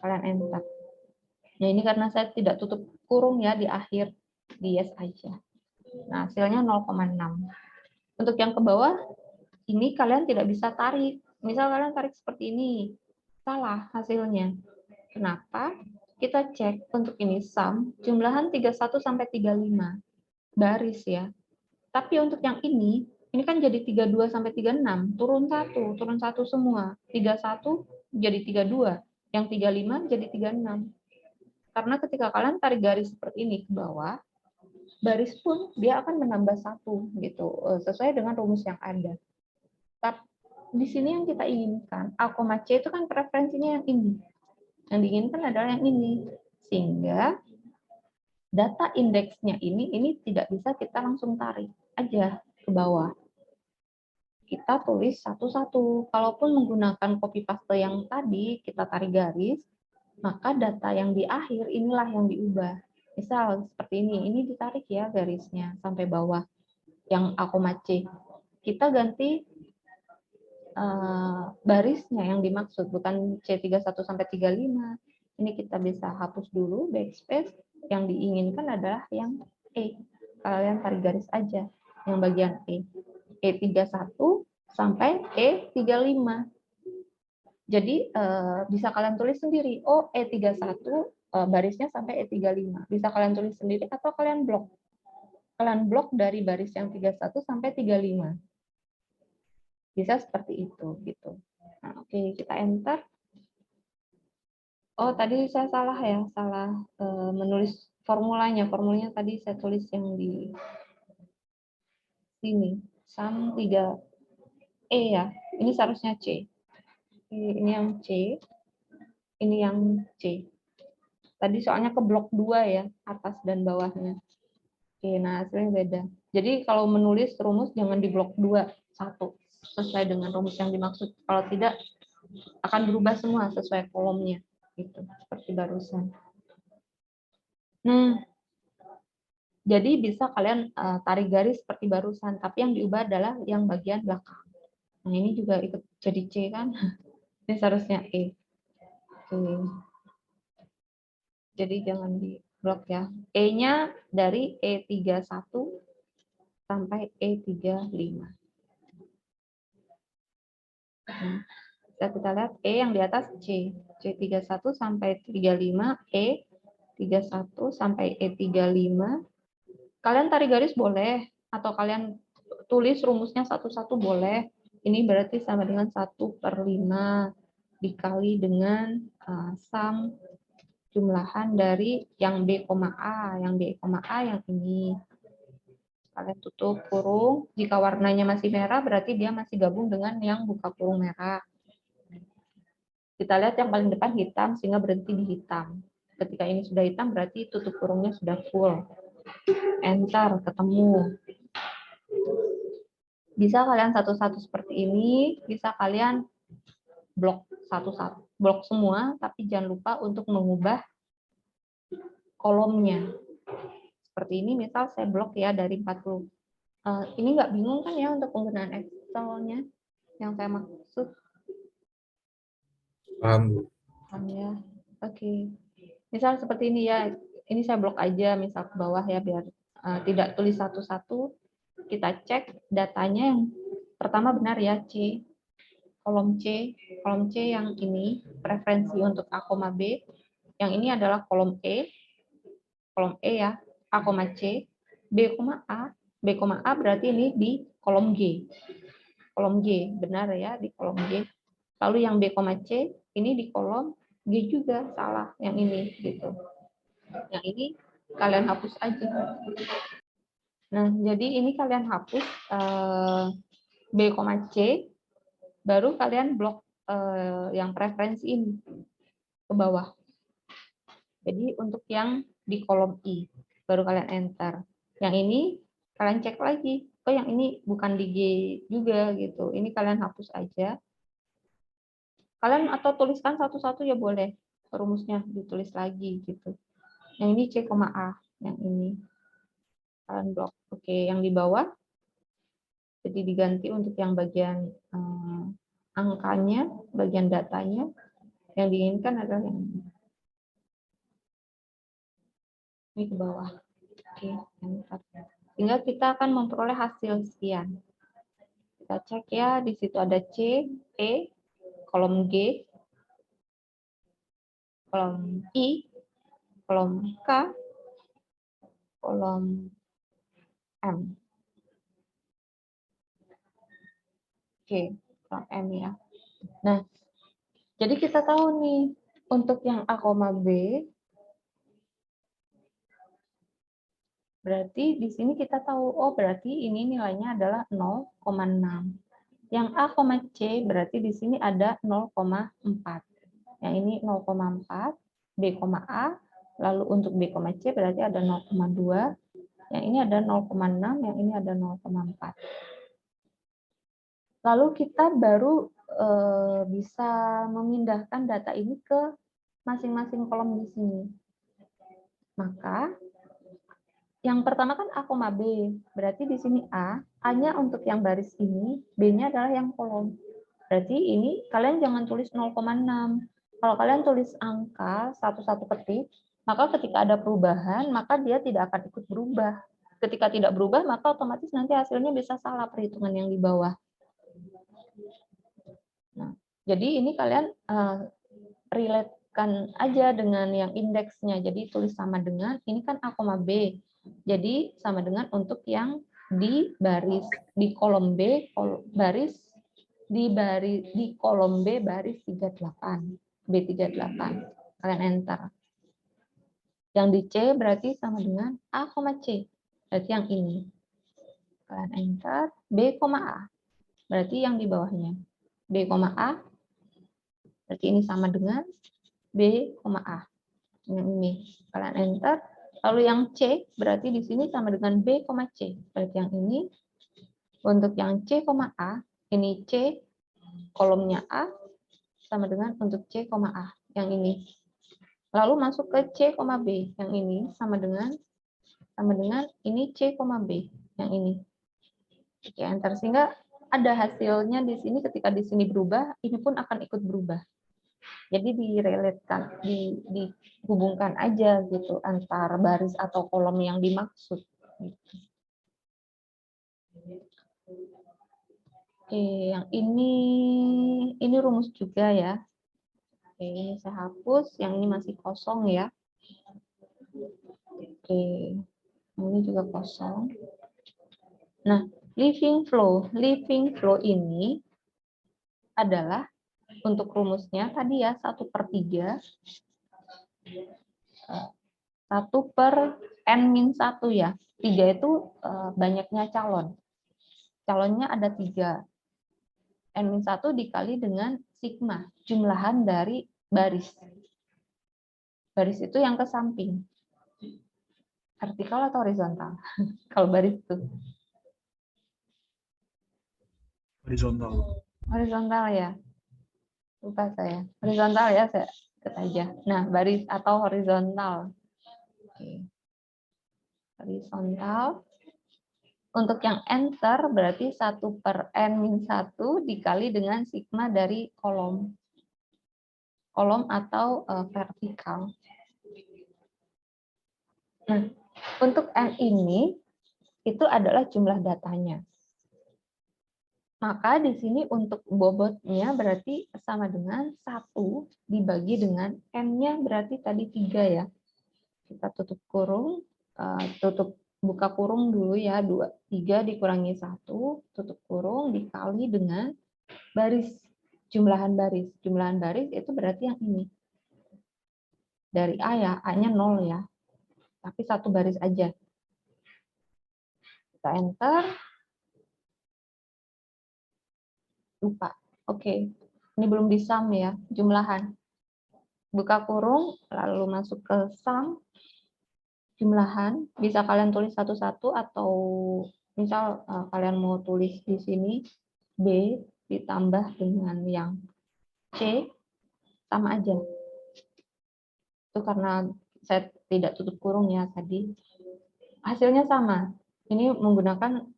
Kalian enter. Nah, ini karena saya tidak tutup kurung ya di akhir, di yes aja. Nah, hasilnya 0,6. Untuk yang ke bawah, ini kalian tidak bisa tarik. Misal kalian tarik seperti ini, salah hasilnya. Kenapa? Kita cek untuk ini sum, jumlahan 31 sampai 35. Baris ya. Tapi untuk yang ini kan jadi 32 sampai 36, turun satu semua. 31 jadi 32, yang 35 jadi 36. Karena ketika kalian tarik garis seperti ini ke bawah, baris pun dia akan menambah 1 gitu, sesuai dengan rumus yang ada. di sini yang kita inginkan, A, C itu kan preferensinya yang ini. Yang diinginkan adalah yang ini. Sehingga data indeksnya ini tidak bisa kita langsung tarik aja ke bawah. Kita tulis satu-satu. Kalaupun menggunakan copy paste yang tadi, kita tarik garis, maka data yang di akhir inilah yang diubah. Misal seperti ini ditarik ya garisnya sampai bawah. Yang A, C. Kita ganti barisnya yang dimaksud, bukan C31 sampai 35. Ini kita bisa hapus dulu, backspace. Yang diinginkan adalah yang E. Kalian tarik garis aja, yang bagian E. E31 sampai E35. Jadi bisa kalian tulis sendiri, oh E31 barisnya sampai E35. Bisa kalian tulis sendiri atau kalian blok. Kalian blok dari baris yang 31 sampai 35. Bisa seperti itu gitu. Nah, oke, kita enter. Oh, tadi saya salah ya, salah menulis formulanya. Formulanya tadi saya tulis yang di sini. Sum 3E ya. Ini seharusnya C. Ini yang C. Ini yang C. Tadi soalnya ke blok 2 ya, atas dan bawahnya. Oke, nah hasilnya beda. Jadi kalau menulis rumus jangan di blok 2, 1. Sesuai dengan rumus yang dimaksud. Kalau tidak, akan berubah semua sesuai kolomnya. Gitu, seperti barusan. Nah, jadi bisa kalian tarik garis seperti barusan, tapi yang diubah adalah yang bagian belakang. Nah, ini juga ikut jadi C kan? Ini seharusnya E. Oke. Jadi jangan di blok ya. E-nya dari E31 sampai E35. Bisa kita lihat E yang di atas C. C31 sampai 35, E31 sampai E35. Kalian tarik garis boleh, atau kalian tulis rumusnya satu-satu boleh. Ini berarti sama dengan 1/5 dikali dengan sum jumlahan dari yang B, A. Yang B, A yang ini. Kalian tutup kurung. Jika warnanya masih merah, berarti dia masih gabung dengan yang buka kurung merah. Kita lihat yang paling depan hitam, sehingga berhenti di hitam. Ketika ini sudah hitam, berarti tutup kurungnya sudah full. Enter, ketemu. Bisa kalian satu-satu seperti ini, bisa kalian blok satu-satu. Blok semua, tapi jangan lupa untuk mengubah kolomnya. Seperti ini, misal saya blok ya dari 40. Ini nggak bingung kan ya untuk penggunaan Excel-nya yang saya maksud? Paham, Bu. Paham ya? Oke. Misal seperti ini ya, ini saya blok aja misal ke bawah ya, biar tidak tulis satu-satu. Kita cek datanya yang pertama benar ya, C. Kolom C yang ini, preferensi untuk A, B. Yang ini adalah kolom E ya, A, C, B, A berarti ini di kolom G. Kolom G, benar ya, di kolom G. Lalu yang B, C, ini di kolom G juga, salah, yang ini, gitu. Yang ini kalian hapus aja. Nah, jadi ini kalian hapus B, C, baru kalian blok yang preferensi ini ke bawah. Jadi untuk yang di kolom I, baru kalian enter. Yang ini kalian cek lagi. Oh, yang ini bukan di G juga gitu. Ini kalian hapus aja. Kalian atau tuliskan satu-satu ya boleh. Rumusnya ditulis lagi gitu. Yang ini C, A, yang ini. Kalian blok. Oke, yang di bawah jadi diganti untuk yang bagian angkanya, bagian datanya. Yang diinginkan adalah yang ini. Ini ke bawah. Oke, enter. Sehingga kita akan memperoleh hasil sekian. Kita cek ya, di situ ada C, E, kolom G, kolom I, kolom K, kolom M. Oke, kolom M ya. Nah, jadi kita tahu nih, untuk yang A, B, berarti di sini kita tahu, oh berarti ini nilainya adalah 0,6. Yang A, C berarti di sini ada 0,4. Yang ini 0,4, B, A. Lalu untuk B, C berarti ada 0,2. Yang ini ada 0,6, yang ini ada 0,4. Lalu kita baru bisa memindahkan data ini ke masing-masing kolom di sini. Maka yang pertama kan A, B. Berarti di sini A-nya untuk yang baris ini, B-nya adalah yang kolom. Berarti ini kalian jangan tulis 0,6. Kalau kalian tulis angka satu-satu ketik, maka ketika ada perubahan, maka dia tidak akan ikut berubah. Ketika tidak berubah, maka otomatis nanti hasilnya bisa salah perhitungan yang di bawah. Nah, jadi ini kalian relate-kan aja dengan yang indeksnya. Jadi tulis sama dengan, ini kan A, B. Jadi sama dengan untuk yang di baris, di kolom B, di kolom B baris 38, B38. Kalian enter. Yang di C berarti sama dengan A, C. Berarti yang ini. Kalian enter. B, A. Berarti yang di bawahnya. B, A. Berarti ini sama dengan B, A. Yang ini. Kalian enter. Lalu yang C berarti di sini sama dengan B, C. Berarti yang ini. Untuk yang C, A. Ini C, kolomnya A. Sama dengan untuk C, A. Yang ini. Lalu masuk ke C, B. Yang ini sama dengan ini C, B. Yang ini. Oke, enter. Sehingga ada hasilnya di sini, ketika di sini berubah, ini pun akan ikut berubah. Jadi direlatekan, dihubungkan aja gitu antar baris atau kolom yang dimaksud. Oke, yang ini rumus juga ya. Oke, ini saya hapus, yang ini masih kosong ya. Oke, ini juga kosong. Nah, living flow ini adalah untuk rumusnya tadi ya 1/3 1/n-1 ya. 3 itu banyaknya calon. Calonnya ada 3. N-1 dikali dengan sigma, jumlahan dari baris. Baris itu yang ke samping. Vertikal atau horizontal? Kalau baris itu. Horizontal. Horizontal ya. Lupa saya. Horizontal ya, saya ikat aja. Nah, baris atau horizontal. Oke. Horizontal. Untuk yang enter berarti 1/n-1 dikali dengan sigma dari kolom. Kolom atau vertikal. Nah, untuk N ini itu adalah jumlah datanya. Maka di sini untuk bobotnya berarti sama dengan 1 dibagi dengan N-nya berarti tadi 3 ya. Kita tutup kurung, buka kurung dulu ya, 3 dikurangi 1, tutup kurung dikali dengan baris, jumlahan baris. Jumlahan baris itu berarti yang ini. Dari A ya, A-nya 0 ya. Tapi 1 baris aja. Kita enter. Lupa. Oke. Ini belum di sum ya, jumlahan. Buka kurung, lalu masuk ke sum. Jumlahan, bisa kalian tulis satu-satu atau misal kalian mau tulis di sini B ditambah dengan yang C, sama aja. Itu karena saya tidak tutup kurung ya tadi. Hasilnya sama. Ini menggunakan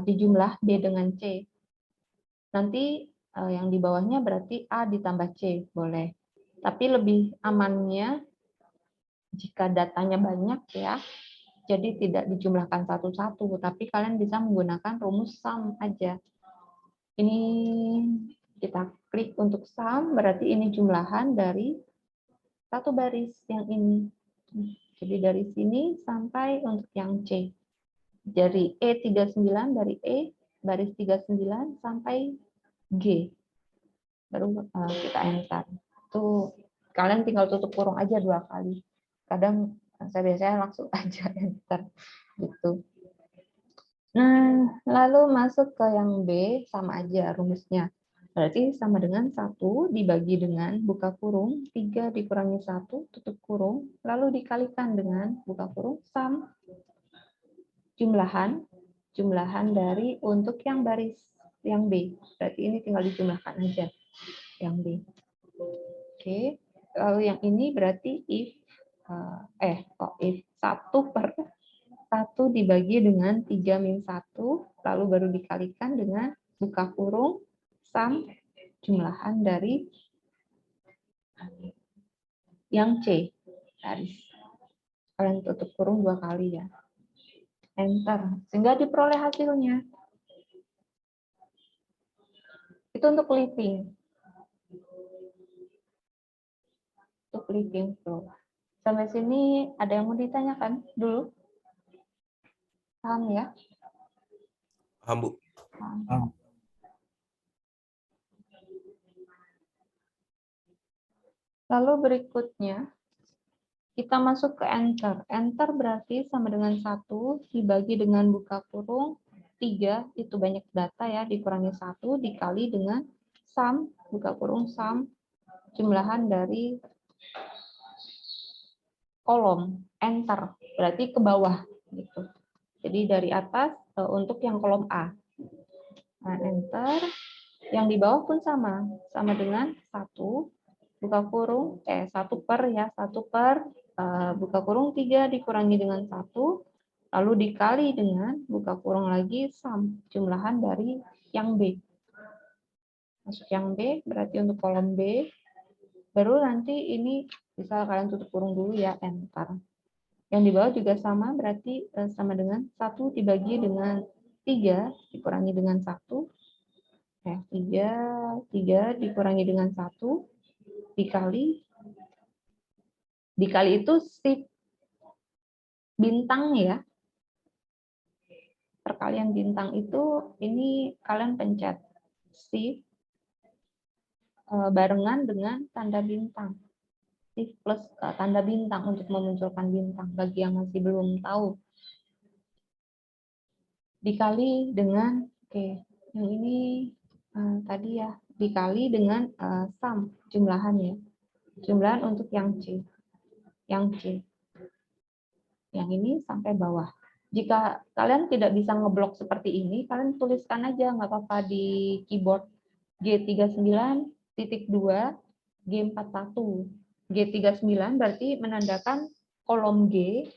dijumlah B dengan C. Nanti yang di bawahnya berarti A ditambah C, boleh. Tapi lebih amannya jika datanya banyak ya, jadi tidak dijumlahkan satu-satu, tapi kalian bisa menggunakan rumus sum aja. Ini kita klik untuk sum, berarti ini jumlahan dari satu baris yang ini. Jadi dari sini sampai untuk yang C. Dari E39, dari E baris 39 sampai G. Baru kita enter. Tuh, kalian tinggal tutup kurung aja 2 kali. Kadang saya biasanya langsung aja enter gitu. Nah, lalu masuk ke yang B, sama aja rumusnya. Berarti sama dengan 1 dibagi dengan buka kurung, 3 dikurangi 1, tutup kurung, lalu dikalikan dengan buka kurung, sum, jumlahan dari untuk yang baris yang B. Berarti ini tinggal dijumlahkan aja yang B. Oke, lalu yang ini berarti if 1 dibagi dengan 3 min 1, lalu baru dikalikan dengan buka kurung, sum, jumlahan dari yang C, garis. Kalian tutup kurung 2 kali ya. Enter, sehingga diperoleh hasilnya. Itu untuk living. Untuk living flow. Sampai sini ada yang mau ditanyakan dulu? Paham ya? Paham, Bu. Paham. Lalu berikutnya, kita masuk ke enter. Enter berarti sama dengan 1 dibagi dengan buka kurung, 3, itu banyak data ya, dikurangi 1, dikali dengan sum, buka kurung, sum, jumlahan dari kolom, enter, berarti ke bawah. Gitu. Jadi dari atas untuk yang kolom A. Nah, enter, yang di bawah pun sama dengan 1, buka kurung, 1 per ya, 1 per buka kurung 3 dikurangi dengan 1, lalu dikali dengan buka kurung lagi sum, jumlahan dari yang B. Masuk yang B, berarti untuk kolom B, baru nanti ini bisa kalian tutup kurung dulu ya, enter. Yang di bawah juga sama, berarti sama dengan 1 dibagi dengan 3 dikurangi dengan 1, 3 dikurangi dengan 1, dikali itu shift bintang ya. Perkalian bintang itu ini kalian pencet shift barengan dengan tanda bintang. Shift plus tanda bintang untuk memunculkan bintang bagi yang masih belum tahu. Dikali dengan yang ini tadi ya, dikali dengan sum, jumlahan ya. Jumlahan untuk yang C. Yang C. Yang ini sampai bawah. Jika kalian tidak bisa ngeblok seperti ini, kalian tuliskan aja, nggak apa-apa di keyboard G39.2, G41. G39 berarti menandakan kolom G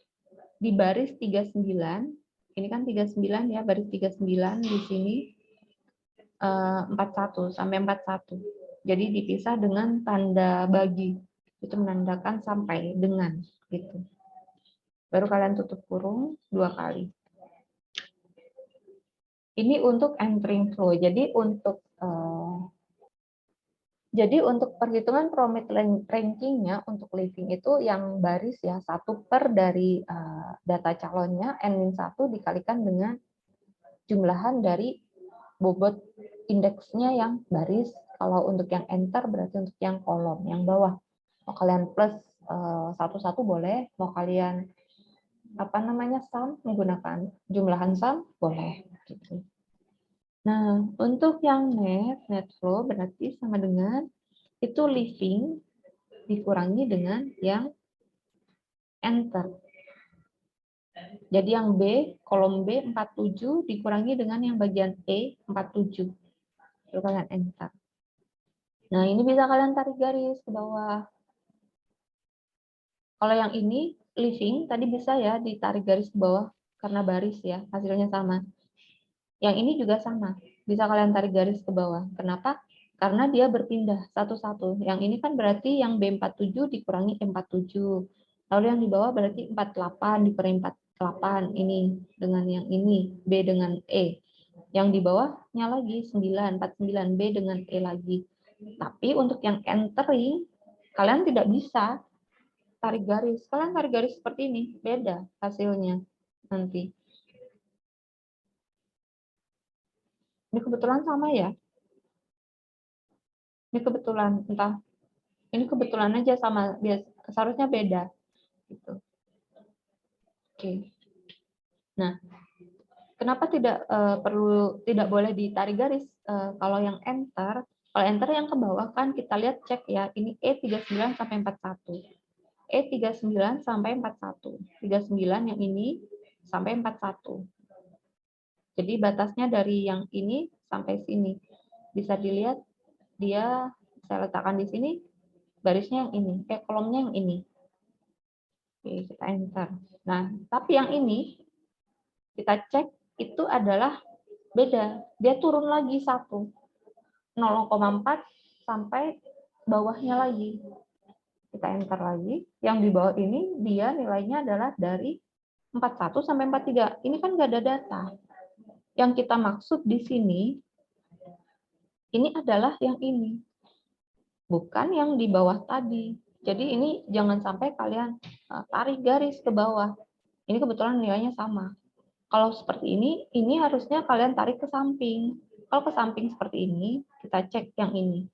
di baris 39. Ini kan 39 ya, baris 39 di sini 41 sampai 41. Jadi dipisah dengan tanda bagi. Itu menandakan sampai dengan gitu. Baru kalian tutup kurung 2 kali. Ini untuk entering flow. Jadi untuk perhitungan Promet rankingnya untuk living itu yang baris ya 1 per dari data calonnya N-1 dikalikan dengan jumlahan dari bobot indeksnya yang baris. Kalau untuk yang enter berarti untuk yang kolom yang bawah. Mau kalian plus 1 boleh, mau kalian sum menggunakan jumlahan sum boleh gitu. Nah, untuk yang net flow berarti sama dengan itu living dikurangi dengan yang enter. Jadi yang B, kolom B 47 dikurangi dengan yang bagian E 47. Lalu kalian enter. Nah, ini bisa kalian tarik garis ke bawah. Kalau yang ini living tadi bisa ya ditarik garis ke bawah karena baris ya, hasilnya sama. Yang ini juga sama, bisa kalian tarik garis ke bawah. Kenapa? Karena dia berpindah satu-satu. Yang ini kan berarti yang B47 dikurangi E47. Lalu yang di bawah berarti 48 dikurangi 48 ini dengan yang ini, B dengan E. Yang di bawahnya lagi 9, 49 B dengan E lagi. Tapi untuk yang entering, kalian tidak bisa tarik garis. Kalian tarik garis seperti ini, beda hasilnya nanti. Ini kebetulan sama ya. Ini kebetulan, entah. Ini kebetulan aja sama, seharusnya beda. Gitu. Oke. Nah, Kenapa tidak boleh ditarik garis? Kalau yang enter, kalau enter yang ke bawah kan kita lihat cek ya, ini E39 sampai 41. E39 sampai 41. 39 yang ini sampai 41. Jadi batasnya dari yang ini sampai sini. Bisa dilihat dia saya letakkan di sini garisnya yang ini, kolomnya yang ini. Oke, kita enter. Nah, tapi yang ini kita cek itu adalah beda. Dia turun lagi 1. 0,4 sampai bawahnya lagi. Kita enter lagi. Yang di bawah ini dia nilainya adalah dari 41 sampai 43. Ini kan nggak ada data. Yang kita maksud di sini, ini adalah yang ini. Bukan yang di bawah tadi. Jadi ini jangan sampai kalian tarik garis ke bawah. Ini kebetulan nilainya sama. Kalau seperti ini harusnya kalian tarik ke samping. Kalau ke samping seperti ini, kita cek yang ini.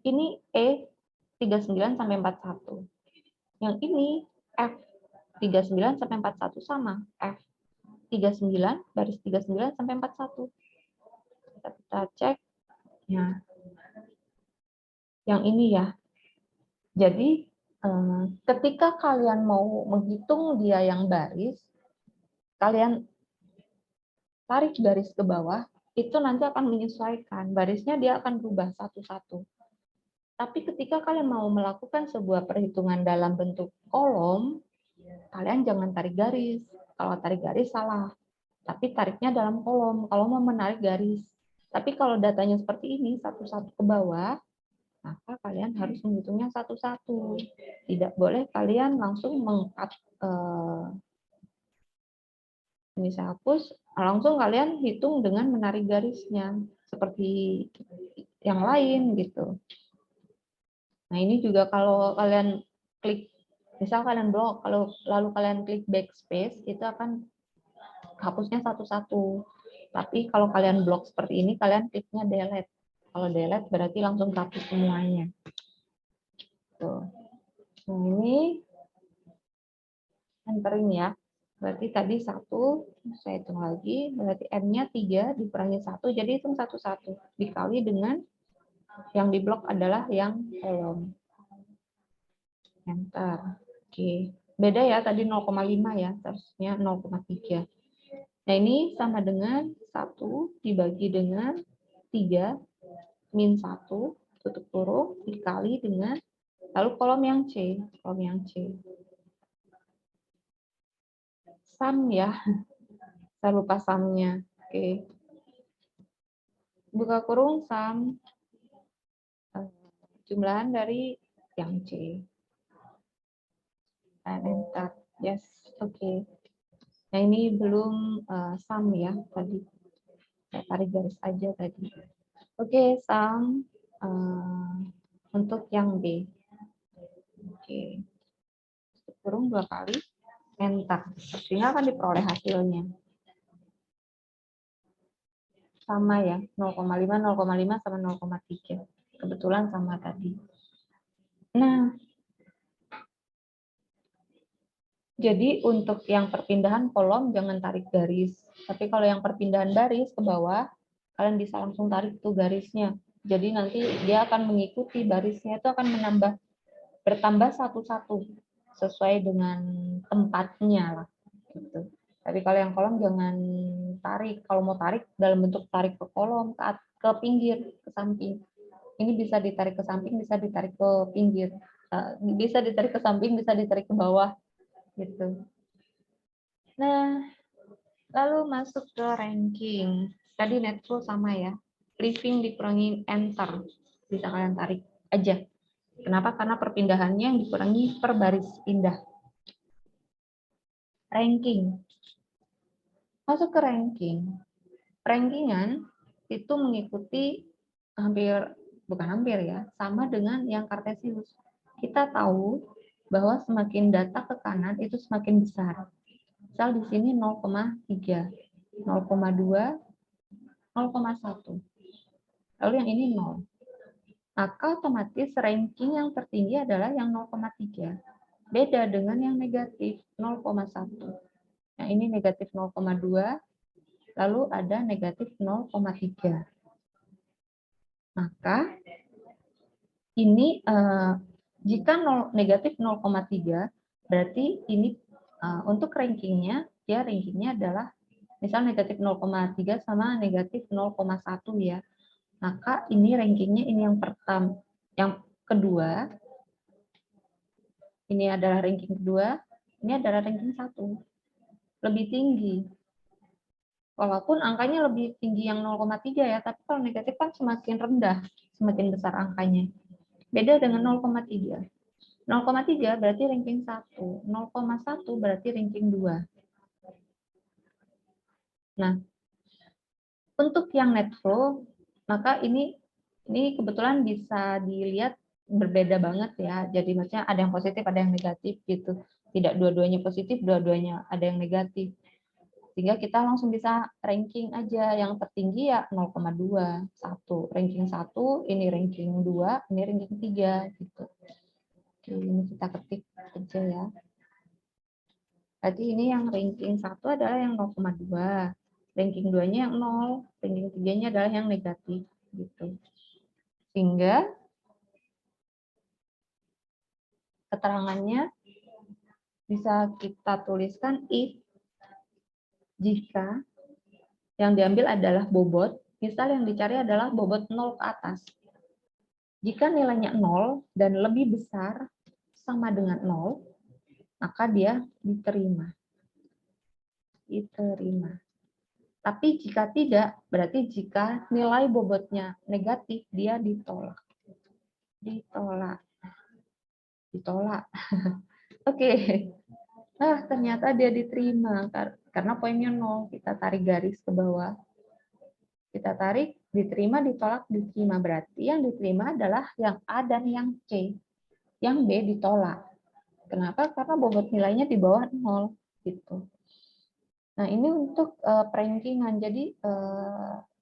Ini E39 sampai 41. Yang ini F39 sampai 41 sama. F39 baris 39 sampai 41. Kita cek. Nah, yang ini ya. Jadi ketika kalian mau menghitung dia yang baris, kalian tarik garis ke bawah, itu nanti akan menyesuaikan. Barisnya dia akan berubah satu-satu. Tapi ketika kalian mau melakukan sebuah perhitungan dalam bentuk kolom, kalian jangan tarik garis. Kalau tarik garis salah. Tapi tariknya dalam kolom. Kalau mau menarik garis. Tapi kalau datanya seperti ini, satu-satu ke bawah, maka kalian harus menghitungnya satu-satu. Tidak boleh kalian langsung meng-cut. Ini saya hapus, langsung kalian hitung dengan menarik garisnya. Seperti yang lain gitu. Nah ini juga kalau kalian klik, misal kalian blok, kalau lalu kalian klik backspace, itu akan hapusnya satu-satu. Tapi kalau kalian blok seperti ini, kalian kliknya delete. Kalau delete berarti langsung hapus semuanya. Tuh. Nah ini entering ya. Berarti tadi 1, saya hitung lagi, berarti N-nya 3 dikurangi 1, jadi hitung satu-satu. Dikali dengan yang di blok adalah yang kolom. Enter. Oke. Beda ya, tadi 0,5 ya, seharusnya 0,3. Nah ini sama dengan 1 dibagi dengan 3 min 1 tutup kurung dikali dengan lalu kolom yang C, sum ya, saya lupa sumnya. Oke, buka kurung sum jumlahan dari yang C. And enter. Yes, oke. Nah ini belum sum ya tadi. Saya tarik garis aja tadi. Oke, sum untuk yang B. Oke. Kurung 2 kali. Enter. Sehingga akan diperoleh hasilnya. Sama ya, 0,5, 0,5 sama 0,3. Kebetulan sama tadi. Nah, jadi untuk yang perpindahan kolom jangan tarik garis. Tapi kalau yang perpindahan baris ke bawah, kalian bisa langsung tarik tuh garisnya. Jadi nanti dia akan mengikuti barisnya itu akan bertambah satu-satu sesuai dengan tempatnya lah. Gitu. Tapi kalau yang kolom jangan tarik. Kalau mau tarik dalam bentuk tarik ke kolom, ke pinggir, ke samping. Ini bisa ditarik ke samping, bisa ditarik ke pinggir. Bisa ditarik ke samping, bisa ditarik ke bawah. Gitu. Nah, lalu masuk ke ranking. Tadi netflow sama ya. Living dikurangi enter. Bisa kalian tarik aja. Kenapa? Karena perpindahannya yang dikurangi per baris pindah. Ranking. Masuk ke ranking. Rankingan itu mengikuti bukan hampir ya, sama dengan yang Cartesius. Kita tahu bahwa semakin data ke kanan itu semakin besar. Misal di sini 0,3, 0,2, 0,1. Lalu yang ini 0. Maka otomatis ranking yang tertinggi adalah yang 0,3. Beda dengan yang negatif 0,1. Nah, ini negatif 0,2, lalu ada negatif 0,3. Maka ini jika negatif 0,3 berarti ini untuk rankingnya, ya rankingnya adalah misal negatif 0,3 sama negatif 0,1 ya. Maka ini rankingnya ini yang pertama, yang kedua, ini adalah ranking kedua, ini adalah ranking 1. Lebih tinggi. Walaupun angkanya lebih tinggi yang 0,3 ya, tapi kalau negatif kan semakin rendah, semakin besar angkanya. Beda dengan 0,3. 0,3 berarti ranking 1, 0,1 berarti ranking 2. Nah, untuk yang net flow, maka ini kebetulan bisa dilihat berbeda banget ya. Jadi maksudnya ada yang positif, ada yang negatif gitu. Tidak dua-duanya positif, dua-duanya ada yang negatif. Sehingga kita langsung bisa ranking aja. Yang tertinggi ya 0,2, 1. Ranking 1, ini ranking 2, ini ranking 3 gitu. Oke, ini kita ketik aja ya. Berarti ini yang ranking 1 adalah yang 0,2. Ranking 2-nya yang 0, ranking 3-nya adalah yang negatif gitu. Sehingga keterangannya bisa kita tuliskan if jika yang diambil adalah bobot, misal yang dicari adalah bobot 0 ke atas. Jika nilainya 0 dan lebih besar sama dengan 0, maka dia diterima. Diterima. Tapi jika tidak, berarti jika nilai bobotnya negatif, dia ditolak. Ditolak. Ditolak. Oke. Nah, ternyata dia diterima karena poinnya 0. Kita tarik garis ke bawah. Kita tarik, diterima, ditolak, diterima. Berarti yang diterima adalah yang A dan yang C. Yang B ditolak. Kenapa? Karena bobot nilainya di bawah 0. Gitu. Nah, ini untuk perankingan. Jadi,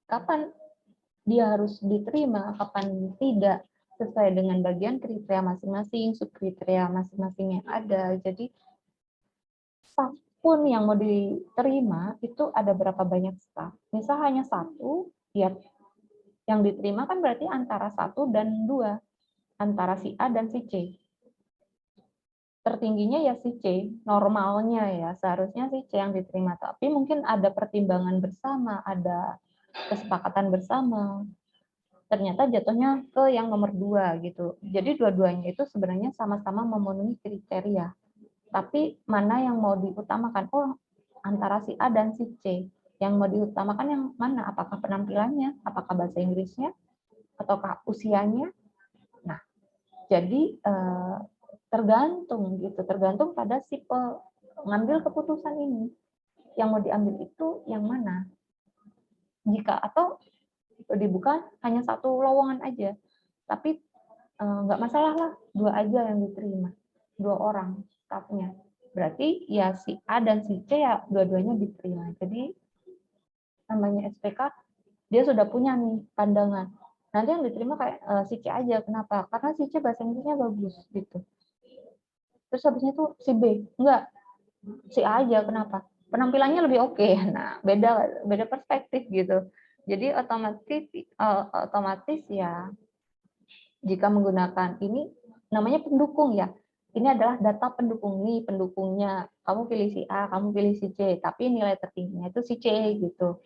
kapan dia harus diterima, kapan tidak, sesuai dengan bagian kriteria masing-masing, subkriteria masing-masing yang ada. Jadi, staff pun yang mau diterima, itu ada berapa banyak staff. Misal hanya 1, ya yang diterima kan berarti antara 1 dan 2. Antara si A dan si C. Tertingginya ya si C, normalnya ya, seharusnya si C yang diterima. Tapi mungkin ada pertimbangan bersama, ada kesepakatan bersama. Ternyata jatuhnya ke yang nomor 2 gitu. Jadi dua-duanya itu sebenarnya sama-sama memenuhi kriteria. Tapi mana yang mau diutamakan? Oh, antara si A dan si C. Yang mau diutamakan yang mana? Apakah penampilannya? Apakah bahasa Inggrisnya? Ataukah usianya? Nah, jadi tergantung gitu, tergantung pada si pengambil keputusan ini. Yang mau diambil itu yang mana? Jika atau dibuka hanya satu lowongan aja, tapi nggak masalah lah, 2 aja yang diterima, 2 orang stafnya. Berarti ya si A dan si C ya dua-duanya diterima. Jadi namanya SPK dia sudah punya nih pandangan. Nanti yang diterima kayak si C aja. Kenapa? Karena si C bahasa Inggrisnya bagus gitu. Terus habisnya tuh si B, enggak, si A aja. Kenapa? Penampilannya lebih oke. Nah, beda perspektif gitu. Jadi otomatis ya jika menggunakan ini namanya pendukung ya. Ini adalah data pendukung nih, pendukungnya. Kamu pilih si A, kamu pilih si C, tapi nilai tertingginya itu si C gitu.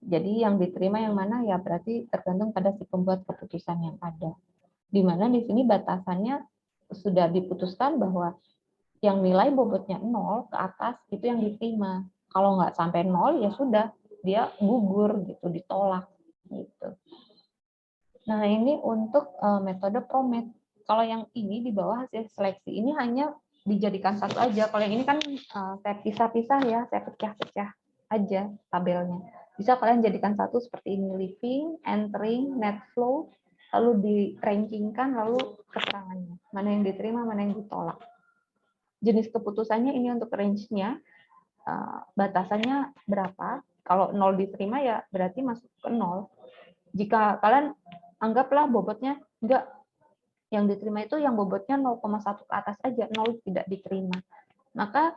Jadi yang diterima yang mana ya berarti tergantung pada si pembuat keputusan yang ada. Di mana di sini batasannya sudah diputuskan bahwa yang nilai bobotnya 0 ke atas itu yang diterima. Kalau nggak sampai 0 ya sudah, dia gugur gitu, ditolak gitu. Nah, ini untuk metode PROMET. Kalau yang ini di bawah hasil seleksi ini hanya dijadikan satu aja. Kalau yang ini kan saya pisah-pisah ya, saya pecah-pecah aja tabelnya. Bisa kalian jadikan satu seperti ini, living, entering, net flow, lalu di-rankingkan, lalu keterangannya. Mana yang diterima, mana yang ditolak. Jenis keputusannya ini untuk range-nya, batasannya berapa. Kalau 0 diterima ya berarti masuk ke 0. Jika kalian anggaplah bobotnya enggak, yang diterima itu yang bobotnya 0,1 ke atas aja, 0 tidak diterima. Maka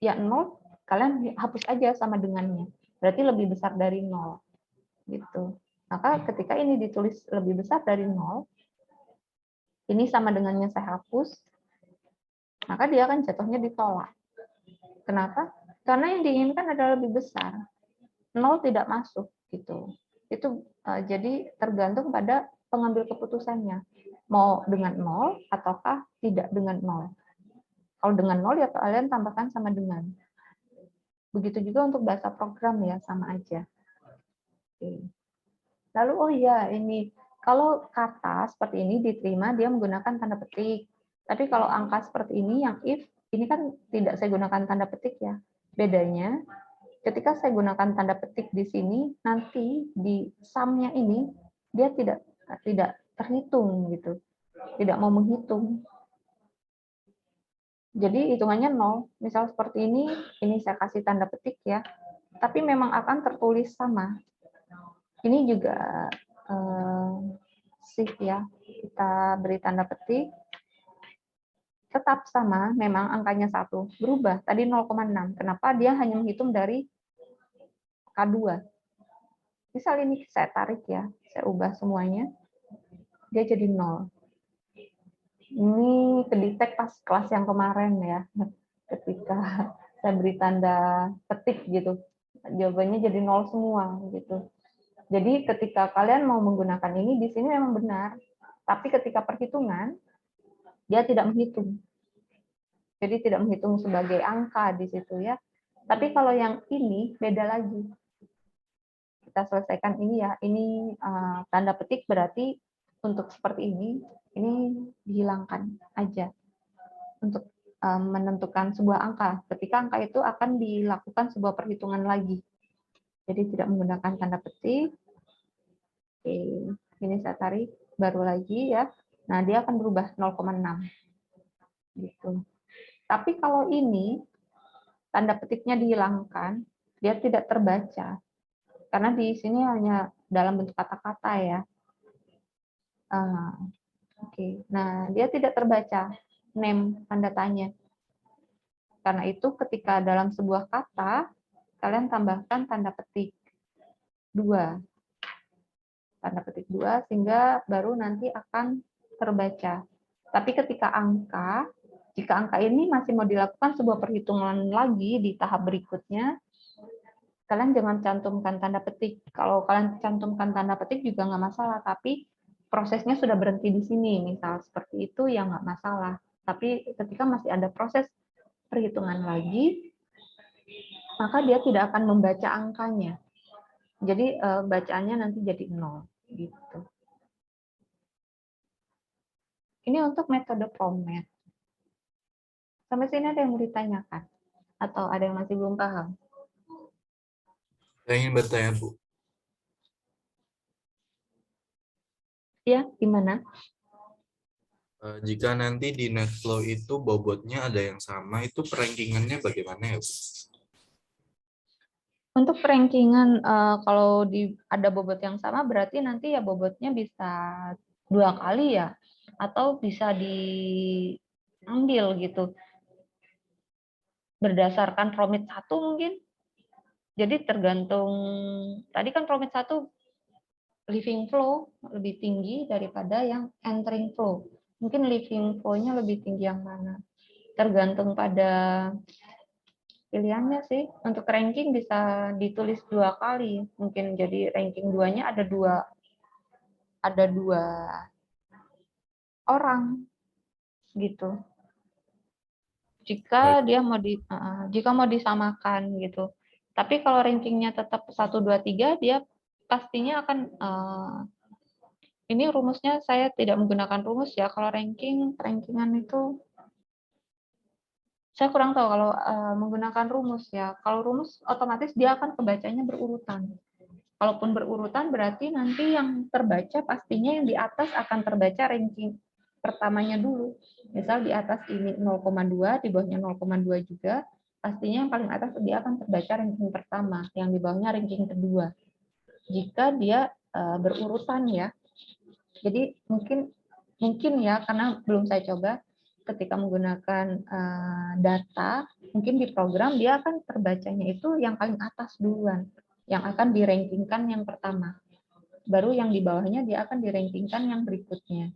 ya 0 kalian hapus aja sama dengannya. berarti lebih besar dari 0. Gitu. Maka ketika ini ditulis lebih besar dari 0, ini sama dengannya saya hapus, maka dia akan jatuhnya ditolak. Kenapa? Karena yang diinginkan adalah lebih besar. 0 tidak masuk gitu. Itu jadi tergantung pada pengambil keputusannya. Mau dengan 0 ataukah tidak dengan 0. Kalau dengan 0 ya kalian tambahkan sama dengan. Begitu juga untuk bahasa program ya, sama aja. Oke. Lalu oh ya, ini kalau kata seperti ini diterima dia menggunakan tanda petik. Tapi kalau angka seperti ini yang if, ini kan tidak saya gunakan tanda petik ya. Bedanya ketika saya gunakan tanda petik di sini, nanti di sum-nya ini dia tidak terhitung gitu. Tidak mau menghitung. Jadi hitungannya 0. Misal seperti ini saya kasih tanda petik ya. Tapi memang akan tertulis sama. Ini juga shift ya. Kita beri tanda petik. Tetap sama, memang angkanya 1. Berubah, tadi 0,6. Kenapa? Dia hanya menghitung dari K2. Misal ini saya tarik ya, saya ubah semuanya. Dia jadi 0. Ini kedetek pas kelas yang kemarin ya, ketika saya beri tanda petik gitu, jawabannya jadi 0 semua gitu. Jadi ketika kalian mau menggunakan ini di sini memang benar, tapi ketika perhitungan dia tidak menghitung. Jadi tidak menghitung sebagai angka di situ ya. Tapi kalau yang ini beda lagi. Kita selesaikan ini ya. Ini tanda petik berarti untuk seperti ini dihilangkan aja untuk menentukan sebuah angka. Ketika angka itu akan dilakukan sebuah perhitungan lagi. Jadi tidak menggunakan tanda petik. Oke, ini saya tarik baru lagi ya. Nah, dia akan berubah 0,6. Gitu. Tapi kalau ini tanda petiknya dihilangkan, dia tidak terbaca. Karena di sini hanya dalam bentuk kata-kata ya. Oke. Nah, dia tidak terbaca name tanda tanya. Karena itu ketika dalam sebuah kata, kalian tambahkan tanda petik 2. Tanda petik 2, sehingga baru nanti akan terbaca. Tapi ketika angka, jika angka ini masih mau dilakukan sebuah perhitungan lagi di tahap berikutnya, kalian jangan cantumkan tanda petik. Kalau kalian cantumkan tanda petik juga nggak masalah, tapi prosesnya sudah berhenti di sini, misal seperti itu ya nggak masalah. Tapi ketika masih ada proses perhitungan lagi, maka dia tidak akan membaca angkanya. Jadi bacaannya nanti jadi 0. Gitu. Ini untuk metode format. Sampai sini ada yang mau ditanyakan? Atau ada yang masih belum paham? Saya ingin bertanya, Bu. Ya, gimana? Jika nanti di Netflow itu bobotnya ada yang sama, itu perankingannya bagaimana ya, Bu? Untuk rankingan, kalau ada bobot yang sama, berarti nanti ya bobotnya bisa 2 kali ya, atau bisa diambil gitu. Berdasarkan promit 1 mungkin. Jadi tergantung, tadi kan promit 1 living flow lebih tinggi daripada yang entering flow. Mungkin living flow-nya lebih tinggi yang mana. Tergantung pada pilihannya sih. Untuk ranking bisa ditulis 2 kali. Mungkin jadi ranking 2-nya ada dua orang gitu. Jika dia jika mau disamakan gitu. Tapi kalau rankingnya tetap 1, 2, 3, dia pastinya akan ini rumusnya saya tidak menggunakan rumus ya. Kalau rankingan itu saya kurang tahu kalau menggunakan rumus ya. Kalau rumus otomatis dia akan kebacanya berurutan. Kalaupun berurutan berarti nanti yang terbaca pastinya yang di atas akan terbaca ranking pertamanya dulu. Misal di atas ini 0,2, di bawahnya 0,2 juga, pastinya yang paling atas dia akan terbaca ranking pertama, yang di bawahnya ranking kedua. Jika dia berurutan ya. Jadi mungkin ya, karena belum saya coba, ketika menggunakan data, mungkin di program dia akan terbacanya itu yang paling atas duluan. yang akan dirankingkan yang pertama. Baru yang di bawahnya dia akan dirankingkan yang berikutnya.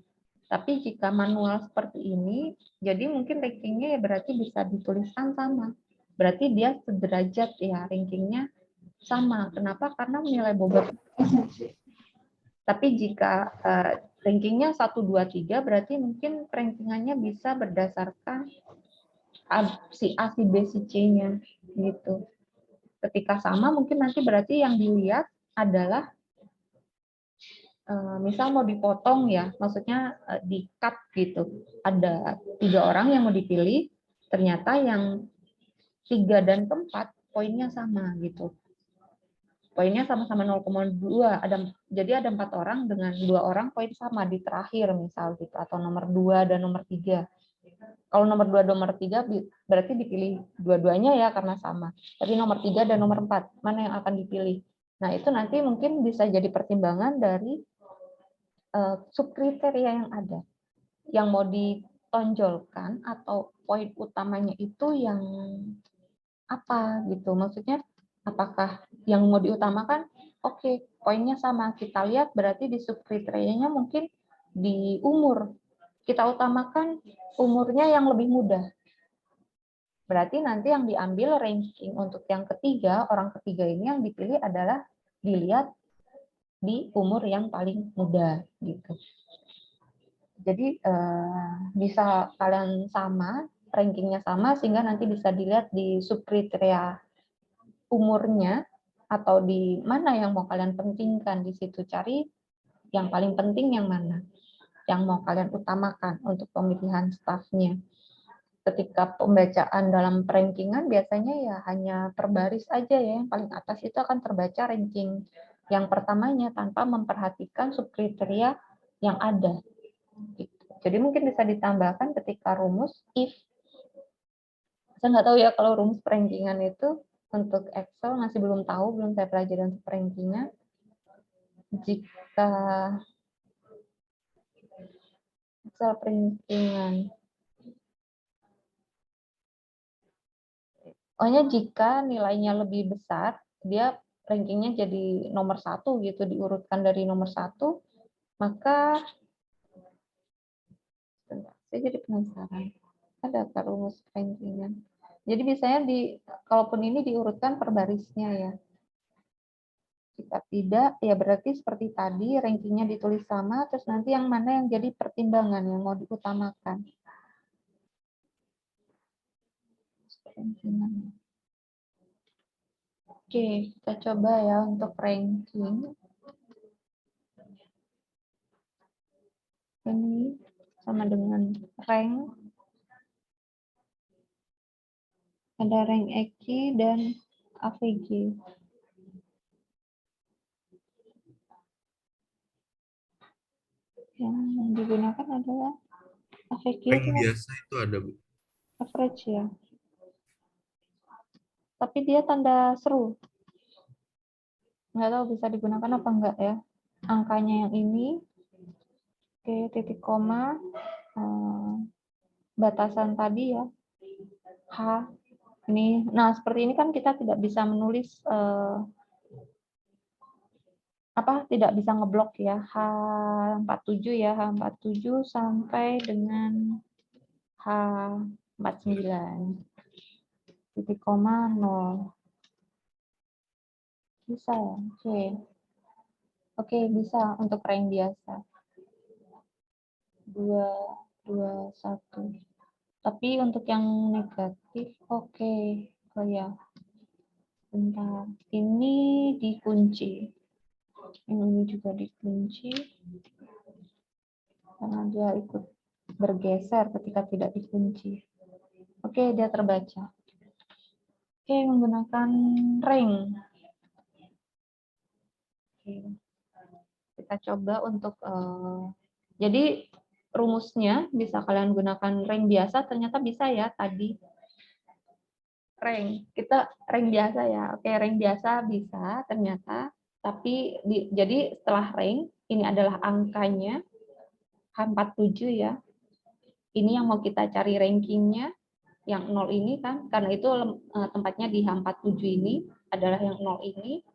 Tapi jika manual seperti ini, jadi mungkin rankingnya ya berarti bisa dituliskan sama. Berarti dia sederajat ya, rankingnya sama. Kenapa? Karena nilai bobot. Tapi jika rankingnya 1, 2, 3, berarti mungkin rankingannya bisa berdasarkan si A, si B, si C-nya. Gitu. Ketika sama, mungkin nanti berarti yang dilihat adalah misal mau dipotong ya, maksudnya di-cut gitu. Ada 3 orang yang mau dipilih, ternyata yang 3 dan 4 poinnya sama gitu. Poinnya sama-sama 0,2. Jadi ada 4 orang dengan 2 orang poin sama di terakhir misal gitu, atau nomor 2 dan nomor 3. Kalau nomor 2 dan nomor 3 berarti dipilih dua-duanya ya karena sama. Tapi nomor 3 dan nomor 4, mana yang akan dipilih? Nah, itu nanti mungkin bisa jadi pertimbangan dari subkriteria yang ada, yang mau ditonjolkan atau poin utamanya itu yang apa gitu. Maksudnya apakah yang mau diutamakan oke, poinnya sama, kita lihat berarti di subkriterianya mungkin di umur kita utamakan umurnya yang lebih muda. Berarti nanti yang diambil ranking untuk yang ketiga, orang ketiga ini yang dipilih adalah dilihat di umur yang paling muda gitu. Jadi bisa kalian sama, rankingnya sama, sehingga nanti bisa dilihat di subkriteria umurnya atau di mana yang mau kalian pentingkan di situ, cari yang paling penting yang mana, yang mau kalian utamakan untuk pemilihan stafnya. Ketika pembacaan dalam rankingan biasanya ya hanya per baris aja ya, yang paling atas itu akan terbaca ranking yang pertamanya tanpa memperhatikan subkriteria yang ada. Jadi mungkin bisa ditambahkan ketika rumus if. Saya nggak tahu ya kalau rumus perankingan itu untuk Excel masih belum tahu, belum saya pelajari untuk perankingan. Jika Excel perankingan, pokoknya jika nilainya lebih besar, dia rankingnya jadi nomor 1 gitu, diurutkan dari nomor 1, maka saya jadi penasaran. Ada rumus rankingan. Jadi biasanya kalaupun ini diurutkan per barisnya ya. Jika tidak, ya berarti seperti tadi rankingnya ditulis sama, terus nanti yang mana yang jadi pertimbangan yang mau diutamakan. Oke, kita coba ya untuk ranking. Ini sama dengan rank. Ada rank EKI dan AVG. Yang digunakan adalah AVG Rank itu biasa itu ada, Bu. average ya. Tapi dia tanda seru. Nggak tahu bisa digunakan apa enggak ya. Angkanya yang ini. Oke, titik koma. Batasan tadi ya. H. Ini. Nah, seperti ini kan kita tidak bisa menulis tidak bisa ngeblok ya. H47 ya, H47 sampai dengan H49. Titik koma 0. Bisa ya? Oke. Oke, bisa untuk rank biasa. 2, 2, 1. Tapi untuk yang negatif, oke. Oh ya. Bentar. Ini dikunci. Yang ini juga dikunci. Karena dia ikut bergeser ketika tidak dikunci. Oke, dia terbaca. Oke, menggunakan rank. Oke. Kita coba untuk jadi rumusnya bisa kalian gunakan rank biasa, ternyata bisa ya tadi rank. Kita rank biasa ya. Oke, rank biasa bisa ternyata, tapi jadi setelah rank ini adalah angkanya H47 ya. Ini yang mau kita cari rankingnya yang 0 ini kan, karena itu tempatnya di H47 ini adalah yang 0 ini.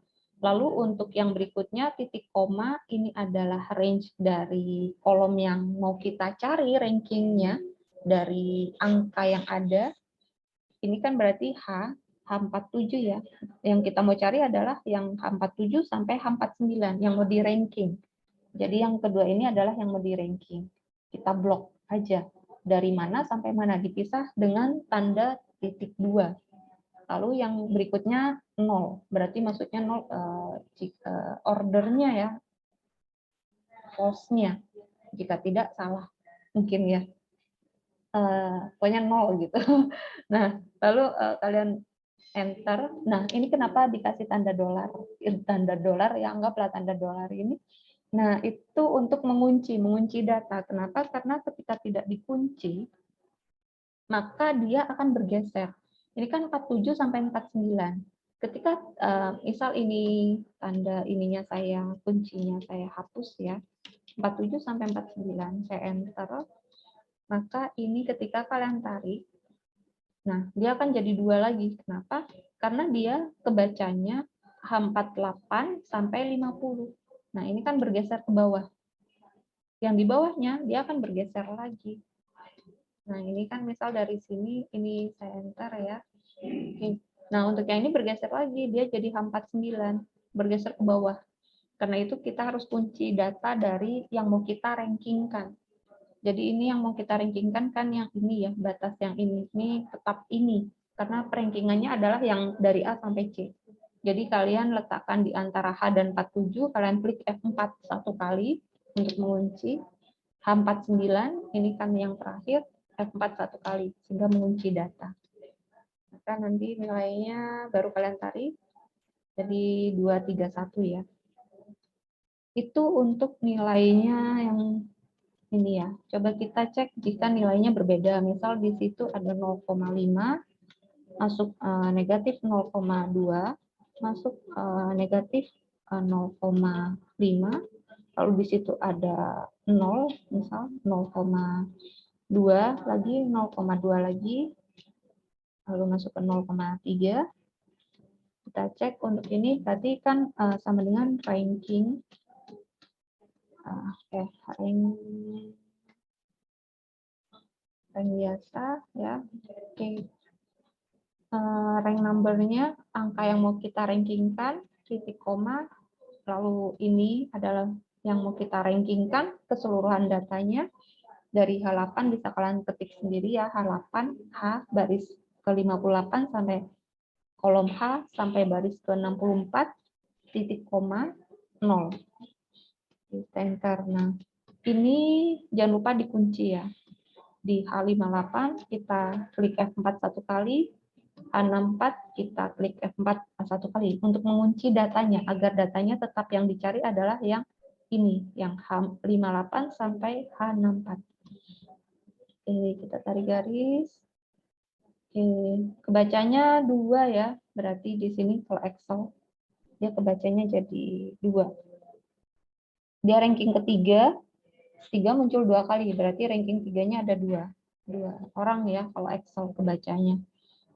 Lalu untuk yang berikutnya titik koma ini adalah range dari kolom yang mau kita cari rankingnya dari angka yang ada. Ini kan berarti H47 ya. Yang kita mau cari adalah yang H47 sampai H49 yang mau di ranking. Jadi yang kedua ini adalah yang mau di ranking. Kita blok aja. Dari mana sampai mana dipisah dengan tanda titik 2. Lalu yang berikutnya 0, berarti maksudnya 0 ordernya ya, false-nya, jika tidak salah mungkin ya, pokoknya 0 gitu. Nah, lalu kalian enter. Nah, ini kenapa dikasih tanda dolar? Tanda dolar ya, anggaplah tanda dolar ini. Nah, itu untuk mengunci data. Kenapa? Karena ketika tidak dikunci, maka dia akan bergeser. Ini kan 47 sampai 49. Ketika misal ini tanda ininya kuncinya saya hapus ya, 47 sampai 49, saya enter, maka ini ketika kalian tarik, nah dia akan jadi 2 lagi. Kenapa? Karena dia kebacanya H48 sampai 50. Nah ini kan bergeser ke bawah. Yang di bawahnya dia akan bergeser lagi. Nah, ini kan misal dari sini, ini saya enter ya. Oke. Nah, untuk yang ini bergeser lagi, dia jadi H49, bergeser ke bawah. Karena itu kita harus kunci data dari yang mau kita rankingkan. Jadi ini yang mau kita rankingkan kan yang ini ya, batas yang ini tetap ini. Karena rankingannya adalah yang dari A sampai C. Jadi kalian letakkan di antara H dan 47, kalian klik F4 satu kali untuk mengunci. H49, ini kan yang terakhir, F4 satu kali, sehingga mengunci data. Maka nanti nilainya baru kalian tarik, jadi 231 ya. Itu untuk nilainya yang ini ya. Coba kita cek jika nilainya berbeda. Misal di situ ada 0,5, masuk negatif 0,2, masuk negatif 0,5, lalu di situ ada 0, misal 0,2 lagi, 0,2 lagi, lalu masuk ke 0,3. Kita cek untuk ini, berarti kan sama dengan ranking, rank biasa ya. Oke. Rank number-nya, angka yang mau kita rankingkan, titik koma, lalu ini adalah yang mau kita rankingkan, keseluruhan datanya, dari H8 bisa kalian ketik sendiri ya, H8, H baris ke 58 sampai kolom H sampai baris ke 64, titik koma, 0. Enter. Nah, ini jangan lupa dikunci ya. Di H58 kita klik F4 satu kali, H64 kita klik F4 satu kali untuk mengunci datanya, agar datanya tetap yang dicari adalah yang ini, yang H58 sampai H64. Oke, kita tarik garis. Oke, kebacanya 2 ya, berarti di sini kalau Excel dia kebacanya jadi 2. Dia ranking ketiga, 3 muncul 2 kali, berarti ranking 3-nya ada 2 orang ya kalau Excel kebacanya.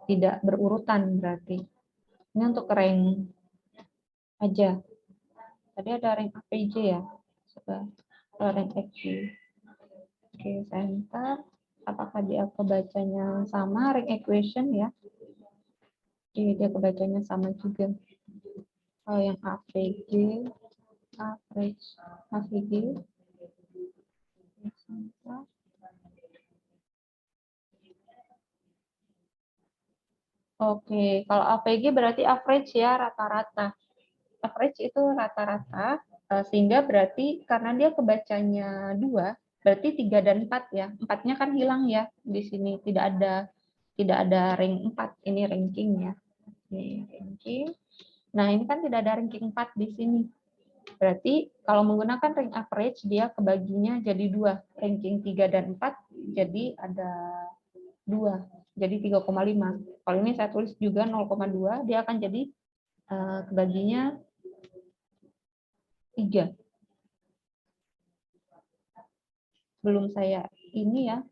Tidak berurutan berarti. Ini untuk rank aja. Tadi ada rank APJ ya. Coba rank APJ. Oke, saya enter. Apakah dia kebacanya sama, rank equation ya. Oke, dia kebacanya sama juga. Kalau yang APJ, average APJ. Oke, kalau APG berarti average ya, rata-rata. Average itu rata-rata, sehingga berarti karena dia kebacanya 2, berarti 3 dan 4 ya. 4-nya kan hilang ya di sini, tidak ada rank 4, ini ranking ya. Ini ranking. Nah, ini kan tidak ada ranking 4 di sini. Berarti kalau menggunakan rank average dia kebaginya jadi 2, ranking 3 dan 4 jadi ada 2. Jadi 3,5. Kalau ini saya tulis juga 0,2, dia akan jadi kebaginya 3. Belum saya ini ya.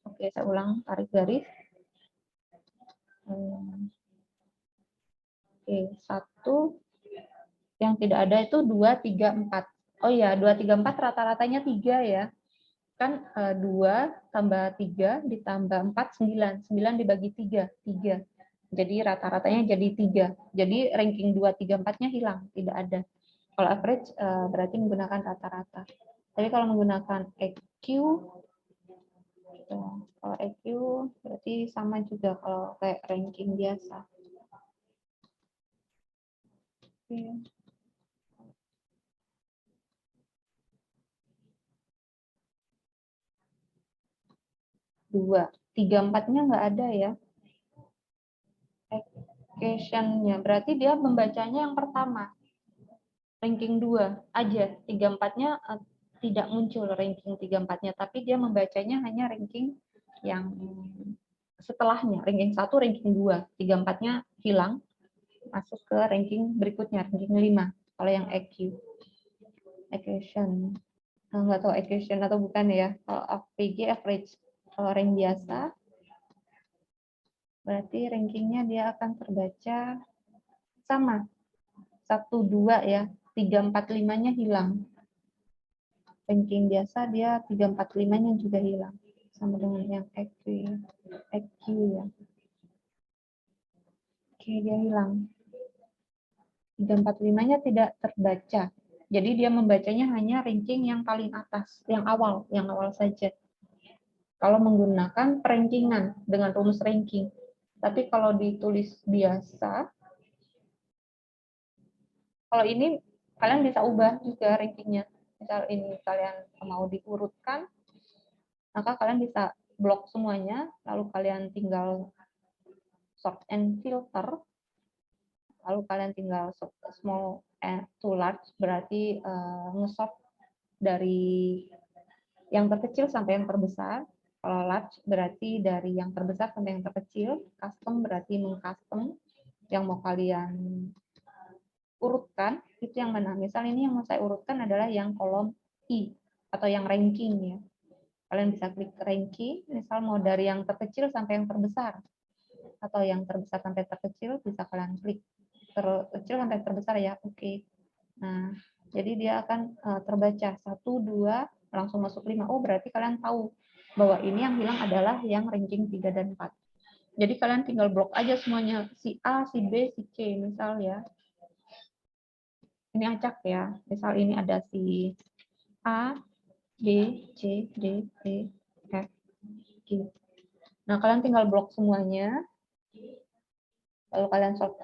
Oke, saya ulang, tarik garis. Oke, 1, Yang tidak ada itu 2, 3, 4. Oh iya, 2, 3, 4 rata-ratanya 3 ya. Kan 2 tambah 3 ditambah 4, 9. 9 dibagi 3, 3. Jadi rata-ratanya jadi 3. Jadi ranking 2, 3, 4-nya hilang, tidak ada. Kalau average berarti menggunakan rata-rata. Tapi kalau menggunakan EQ, kalau EQ berarti sama juga kalau kayak ranking biasa. Oke. 2, 3, 4-nya nggak ada ya. Education-nya, berarti dia membacanya yang pertama. Ranking 2 aja, 3, 4-nya tidak muncul ranking 3, 4-nya, tapi dia membacanya hanya ranking yang setelahnya, ranking 1, ranking 2, 3, 4-nya hilang, masuk ke ranking berikutnya, ranking 5, kalau yang EQ. Education. Nggak tahu education atau bukan ya. Kalau APG average, kalau rank biasa, berarti rankingnya dia akan terbaca sama 1, 2 ya, 3, 4, 5-nya hilang. Ranking biasa dia 3, 4, 5-nya juga hilang, sama dengan yang EQ ya. Oke, dia hilang. 3, 4, 5-nya tidak terbaca. Jadi dia membacanya hanya ranking yang paling atas, yang awal saja. Kalau menggunakan perankingan dengan rumus ranking. Tapi kalau ditulis biasa, kalau ini kalian bisa ubah juga rankingnya. Misal ini kalian mau diurutkan, maka kalian bisa blok semuanya, lalu kalian tinggal sort and filter, lalu kalian tinggal small to large, berarti nge-sort dari yang terkecil sampai yang terbesar. Kalau large berarti dari yang terbesar sampai yang terkecil. Custom berarti meng-custom yang mau kalian urutkan, itu yang mana. Misal ini yang mau saya urutkan adalah yang kolom I, atau yang ranking ya. Kalian bisa klik ranking, misal mau dari yang terkecil sampai yang terbesar. Atau yang terbesar sampai terkecil, bisa kalian klik terkecil sampai terbesar ya, oke. Nah, jadi dia akan terbaca 1, 2, langsung masuk 5. Oh, berarti kalian tahu bahwa ini yang hilang adalah yang ranking 3 dan 4. Jadi kalian tinggal blok aja semuanya, si A, si B, si C, misal ya. Ini acak ya, misal ini ada si A, B, C, D, E, F, G. Nah, kalian tinggal blok semuanya, lalu kalian sort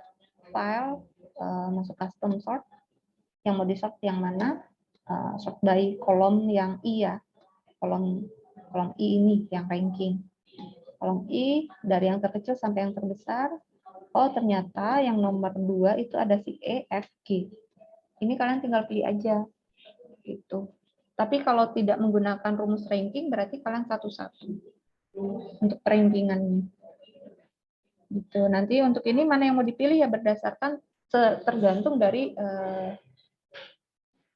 file, masuk custom sort, yang mau di sort yang mana, sort by kolom yang I ya, kolom I ini yang ranking. Kolom I dari yang terkecil sampai yang terbesar. Oh, ternyata yang nomor 2 itu ada si E, F, G. Ini kalian tinggal pilih aja gitu. Tapi kalau tidak menggunakan rumus ranking berarti kalian satu-satu untuk rankingannya. Gitu. Nanti untuk ini mana yang mau dipilih ya berdasarkan tergantung dari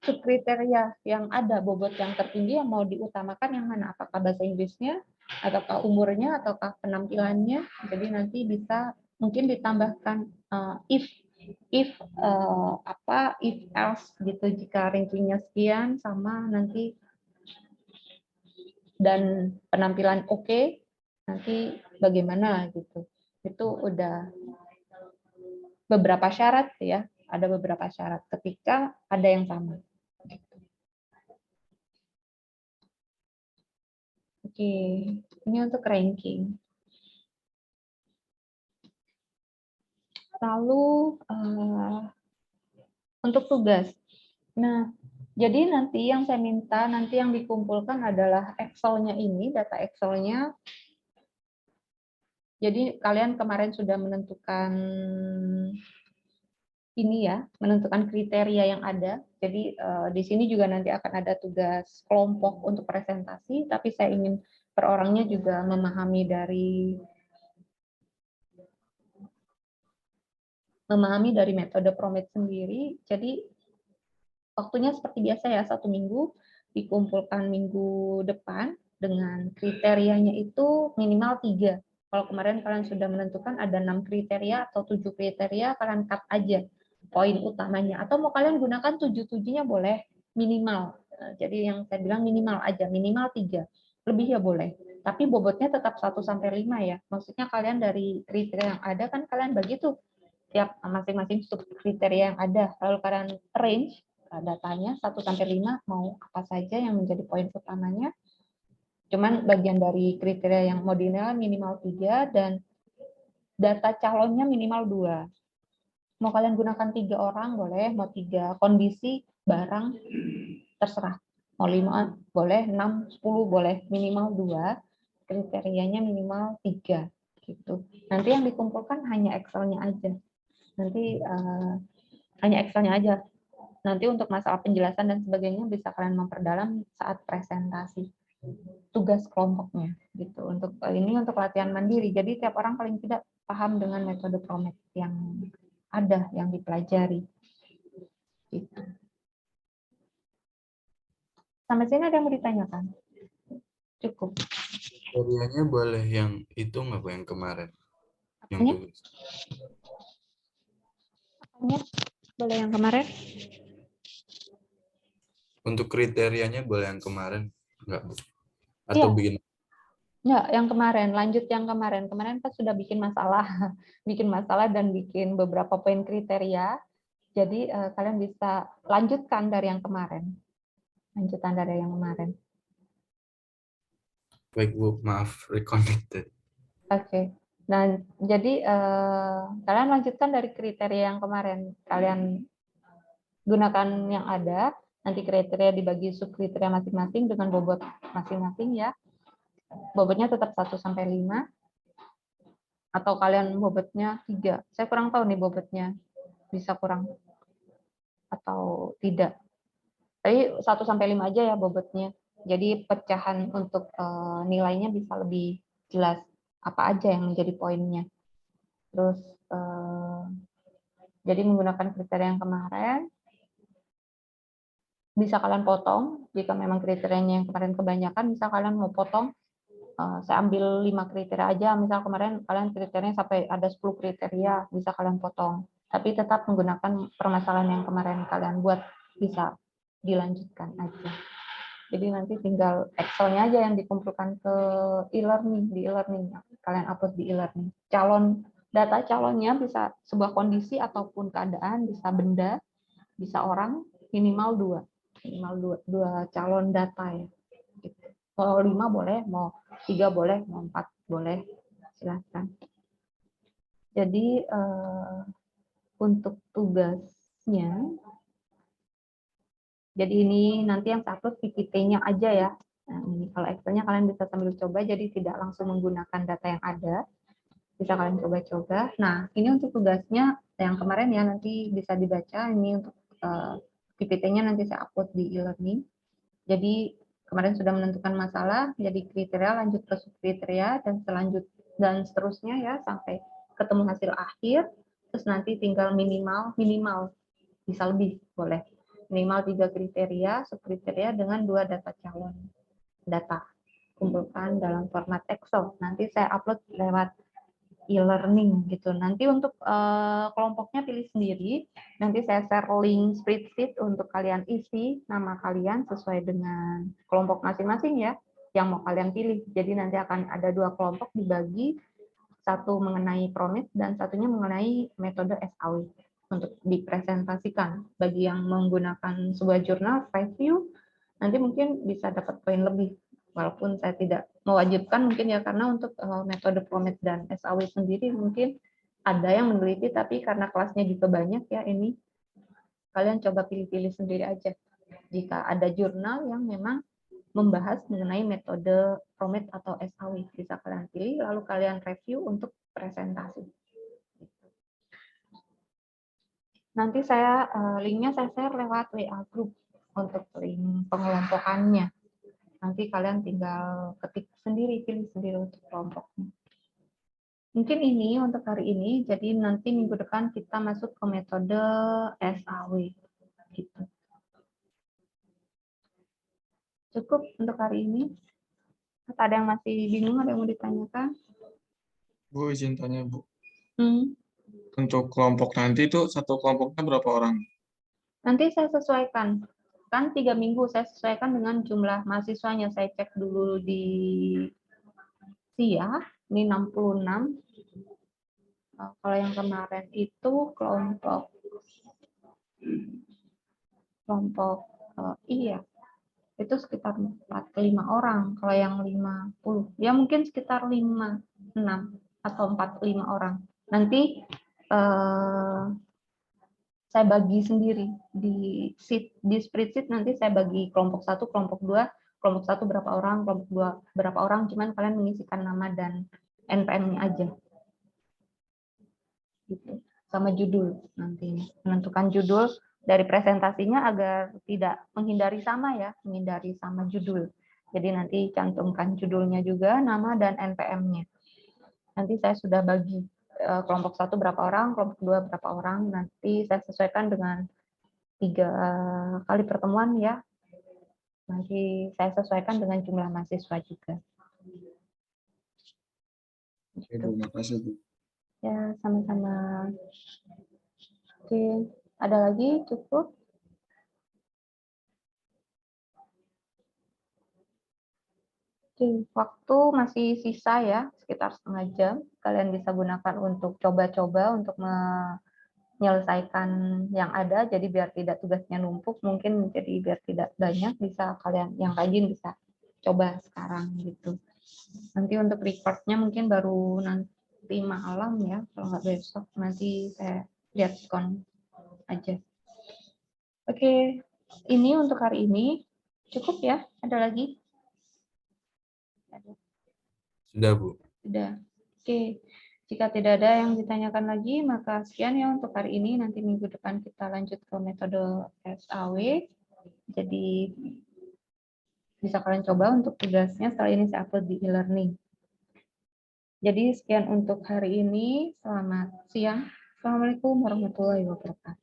subkriteria yang ada, bobot yang tertinggi yang mau diutamakan yang mana, apakah bahasa Inggrisnya, ataukah umurnya, ataukah penampilannya. Jadi nanti bisa mungkin ditambahkan if else gitu, jika rankingnya sekian sama nanti dan penampilan oke, nanti bagaimana gitu. Itu udah beberapa syarat ya, ada beberapa syarat ketika ada yang sama. Oke, ini untuk ranking. Lalu untuk tugas. Nah, jadi nanti yang saya minta, nanti yang dikumpulkan adalah Excel-nya ini, data Excel-nya. Jadi kalian kemarin sudah menentukan ini ya, menentukan kriteria yang ada. Jadi di sini juga nanti akan ada tugas kelompok untuk presentasi, tapi saya ingin per orangnya juga memahami dari metode PROMET sendiri. Jadi waktunya seperti biasa ya, 1 minggu, dikumpulkan minggu depan dengan kriterianya itu minimal 3. Kalau kemarin kalian sudah menentukan ada 6 kriteria atau 7 kriteria, kalian cut aja. poin utamanya. Atau mau kalian gunakan 7-7-nya boleh, minimal. Jadi yang saya bilang minimal aja, minimal 3. Lebih ya boleh. Tapi bobotnya tetap 1-5 ya. Maksudnya kalian dari kriteria yang ada kan kalian bagi tuh tiap masing-masing sub kriteria yang ada. Lalu kalian range datanya 1-5 mau apa saja yang menjadi poin utamanya. Cuman bagian dari kriteria yang mau dinilai minimal 3 dan data calonnya minimal 2. Mau kalian gunakan 3 orang boleh, mau 3 kondisi barang terserah. Mau 5 boleh, 6, 10 boleh, minimal 2. Kriterianya minimal 3 gitu. Nanti yang dikumpulkan hanya Excel-nya aja. Nanti hanya Excel-nya aja. Nanti untuk masalah penjelasan dan sebagainya bisa kalian memperdalam saat presentasi tugas kelompoknya gitu. Untuk ini untuk latihan mandiri. Jadi tiap orang paling tidak paham dengan metode Promet yang ada yang dipelajari. Gitu. Sampai sini ada yang mau ditanyakan? Cukup. Kriterianya boleh yang itu nggak Bu, yang kemarin? Yang Apanya? tulis. Apanya? Boleh yang kemarin? Untuk kriterianya boleh yang kemarin nggak Bu? Atau Iya. bikin? Enggak, yang kemarin. Lanjut yang kemarin. Kemarin kan sudah bikin masalah. Bikin masalah dan bikin beberapa poin kriteria. Jadi kalian bisa lanjutkan dari yang kemarin. Lanjutan dari yang kemarin. Baik Bu, maaf reconnected. Oke. Nah, jadi kalian lanjutkan dari kriteria yang kemarin. Kalian gunakan yang ada, nanti kriteria dibagi subkriteria masing-masing dengan bobot masing-masing ya. Bobotnya tetap 1-5 atau kalian bobotnya 3. Saya kurang tahu nih bobotnya. Bisa kurang atau tidak. Tapi 1-5 aja ya bobotnya. Jadi pecahan untuk nilainya bisa lebih jelas apa aja yang menjadi poinnya. Terus jadi menggunakan kriteria yang kemarin bisa kalian potong jika memang kriterianya yang kemarin kebanyakan. Misal kalian mau potong, saya ambil 5 kriteria aja. Misal kemarin kalian kriterianya sampai ada 10 kriteria, bisa kalian potong. Tapi tetap menggunakan permasalahan yang kemarin kalian buat, bisa dilanjutkan aja. Jadi nanti tinggal Excel-nya aja yang dikumpulkan ke e-learning, di e-learning. Kalian upload di e-learning. Data calonnya bisa sebuah kondisi ataupun keadaan, bisa benda, bisa orang, minimal 2 calon data ya. Mau 5 boleh, mau 3 boleh, mau 4 boleh, silahkan. Jadi untuk tugasnya, jadi ini nanti yang saya upload PPT-nya aja ya. Nah, ini kalau Excel-nya kalian bisa sambil coba, jadi tidak langsung menggunakan data yang ada. Bisa kalian coba-coba. Nah, ini untuk tugasnya yang kemarin ya, nanti bisa dibaca. Ini untuk PPT-nya nanti saya upload di e-learning. Jadi kemarin sudah menentukan masalah, jadi kriteria, lanjut ke subkriteria, dan seterusnya ya, sampai ketemu hasil akhir. Terus nanti tinggal minimal bisa lebih boleh. Minimal 3 kriteria, subkriteria dengan 2 data calon. Data kumpulkan dalam format Excel. Nanti saya upload lewat e-learning gitu. Nanti untuk kelompoknya pilih sendiri. Nanti saya share link spreadsheet untuk kalian isi nama kalian sesuai dengan kelompok masing-masing ya, yang mau kalian pilih. Jadi nanti akan ada 2 kelompok dibagi, satu mengenai Promet dan satunya mengenai metode SAW untuk dipresentasikan. Bagi yang menggunakan sebuah jurnal review, nanti mungkin bisa dapat poin lebih. Walaupun saya tidak mewajibkan mungkin ya, karena untuk metode Promet dan SAW sendiri mungkin ada yang meneliti, tapi karena kelasnya juga banyak ya, ini kalian coba pilih-pilih sendiri aja. Jika ada jurnal yang memang membahas mengenai metode Promet atau SAW, bisa kalian pilih lalu kalian review untuk presentasi. Nanti saya linknya saya share lewat WA group untuk link pengelompokannya. Nanti kalian tinggal ketik sendiri, pilih sendiri untuk kelompoknya. Mungkin ini untuk hari ini, jadi nanti minggu depan kita masuk ke metode SAW. Gitu. Cukup untuk hari ini. Atau ada yang masih bingung, ada yang mau ditanyakan? Bu, izin tanya Bu. Untuk kelompok nanti itu satu kelompoknya berapa orang? Nanti saya sesuaikan. Kan 3 minggu saya sesuaikan dengan jumlah mahasiswanya. Saya cek dulu di SIA, ini 66. Kalau yang kemarin itu kelompok iya, itu sekitar 45 orang. Kalau yang 50, ya mungkin sekitar 56 atau 45 orang. Nanti saya bagi sendiri di spreadsheet, nanti saya bagi kelompok 1, kelompok 2, kelompok 1 berapa orang, kelompok 2 berapa orang, cuman kalian mengisikan nama dan NPM-nya aja. Gitu. Sama judul nanti. Menentukan judul dari presentasinya agar tidak menghindari sama ya, menghindari sama judul. Jadi nanti cantumkan judulnya juga, nama dan NPM-nya. Nanti saya sudah bagi kelompok 1 berapa orang, kelompok 2 berapa orang, nanti saya sesuaikan dengan 3 kali pertemuan ya. Nanti saya sesuaikan dengan jumlah mahasiswa juga. Oke, Bu, makasih, Bu. Ya, sama-sama. Oke, ada lagi? Cukup? Oke, waktu masih sisa ya, sekitar setengah jam. Kalian bisa gunakan untuk coba-coba untuk menyelesaikan yang ada, jadi biar tidak tugasnya numpuk, mungkin jadi biar tidak banyak, bisa kalian yang rajin bisa coba sekarang gitu. Nanti untuk recordnya mungkin baru nanti malam ya, kalau nggak besok, nanti saya lihat kon aja. Oke, ini untuk hari ini cukup ya, ada lagi? Sudah, Bu. Sudah. Oke. Jika tidak ada yang ditanyakan lagi, maka sekian ya untuk hari ini. Nanti minggu depan kita lanjut ke metode SAW. Jadi bisa kalian coba untuk tugasnya. Setelah ini saya upload di e-learning. Jadi sekian untuk hari ini. Selamat siang. Assalamualaikum warahmatullahi wabarakatuh.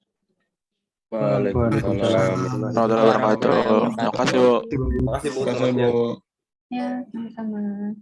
Waalaikumsalam. Warahmatullahi wabarakatuh. Terima kasih, Bu. Terima kasih, Bu. Terima kasih, Selamat siang. Bu. Ya, sama-sama.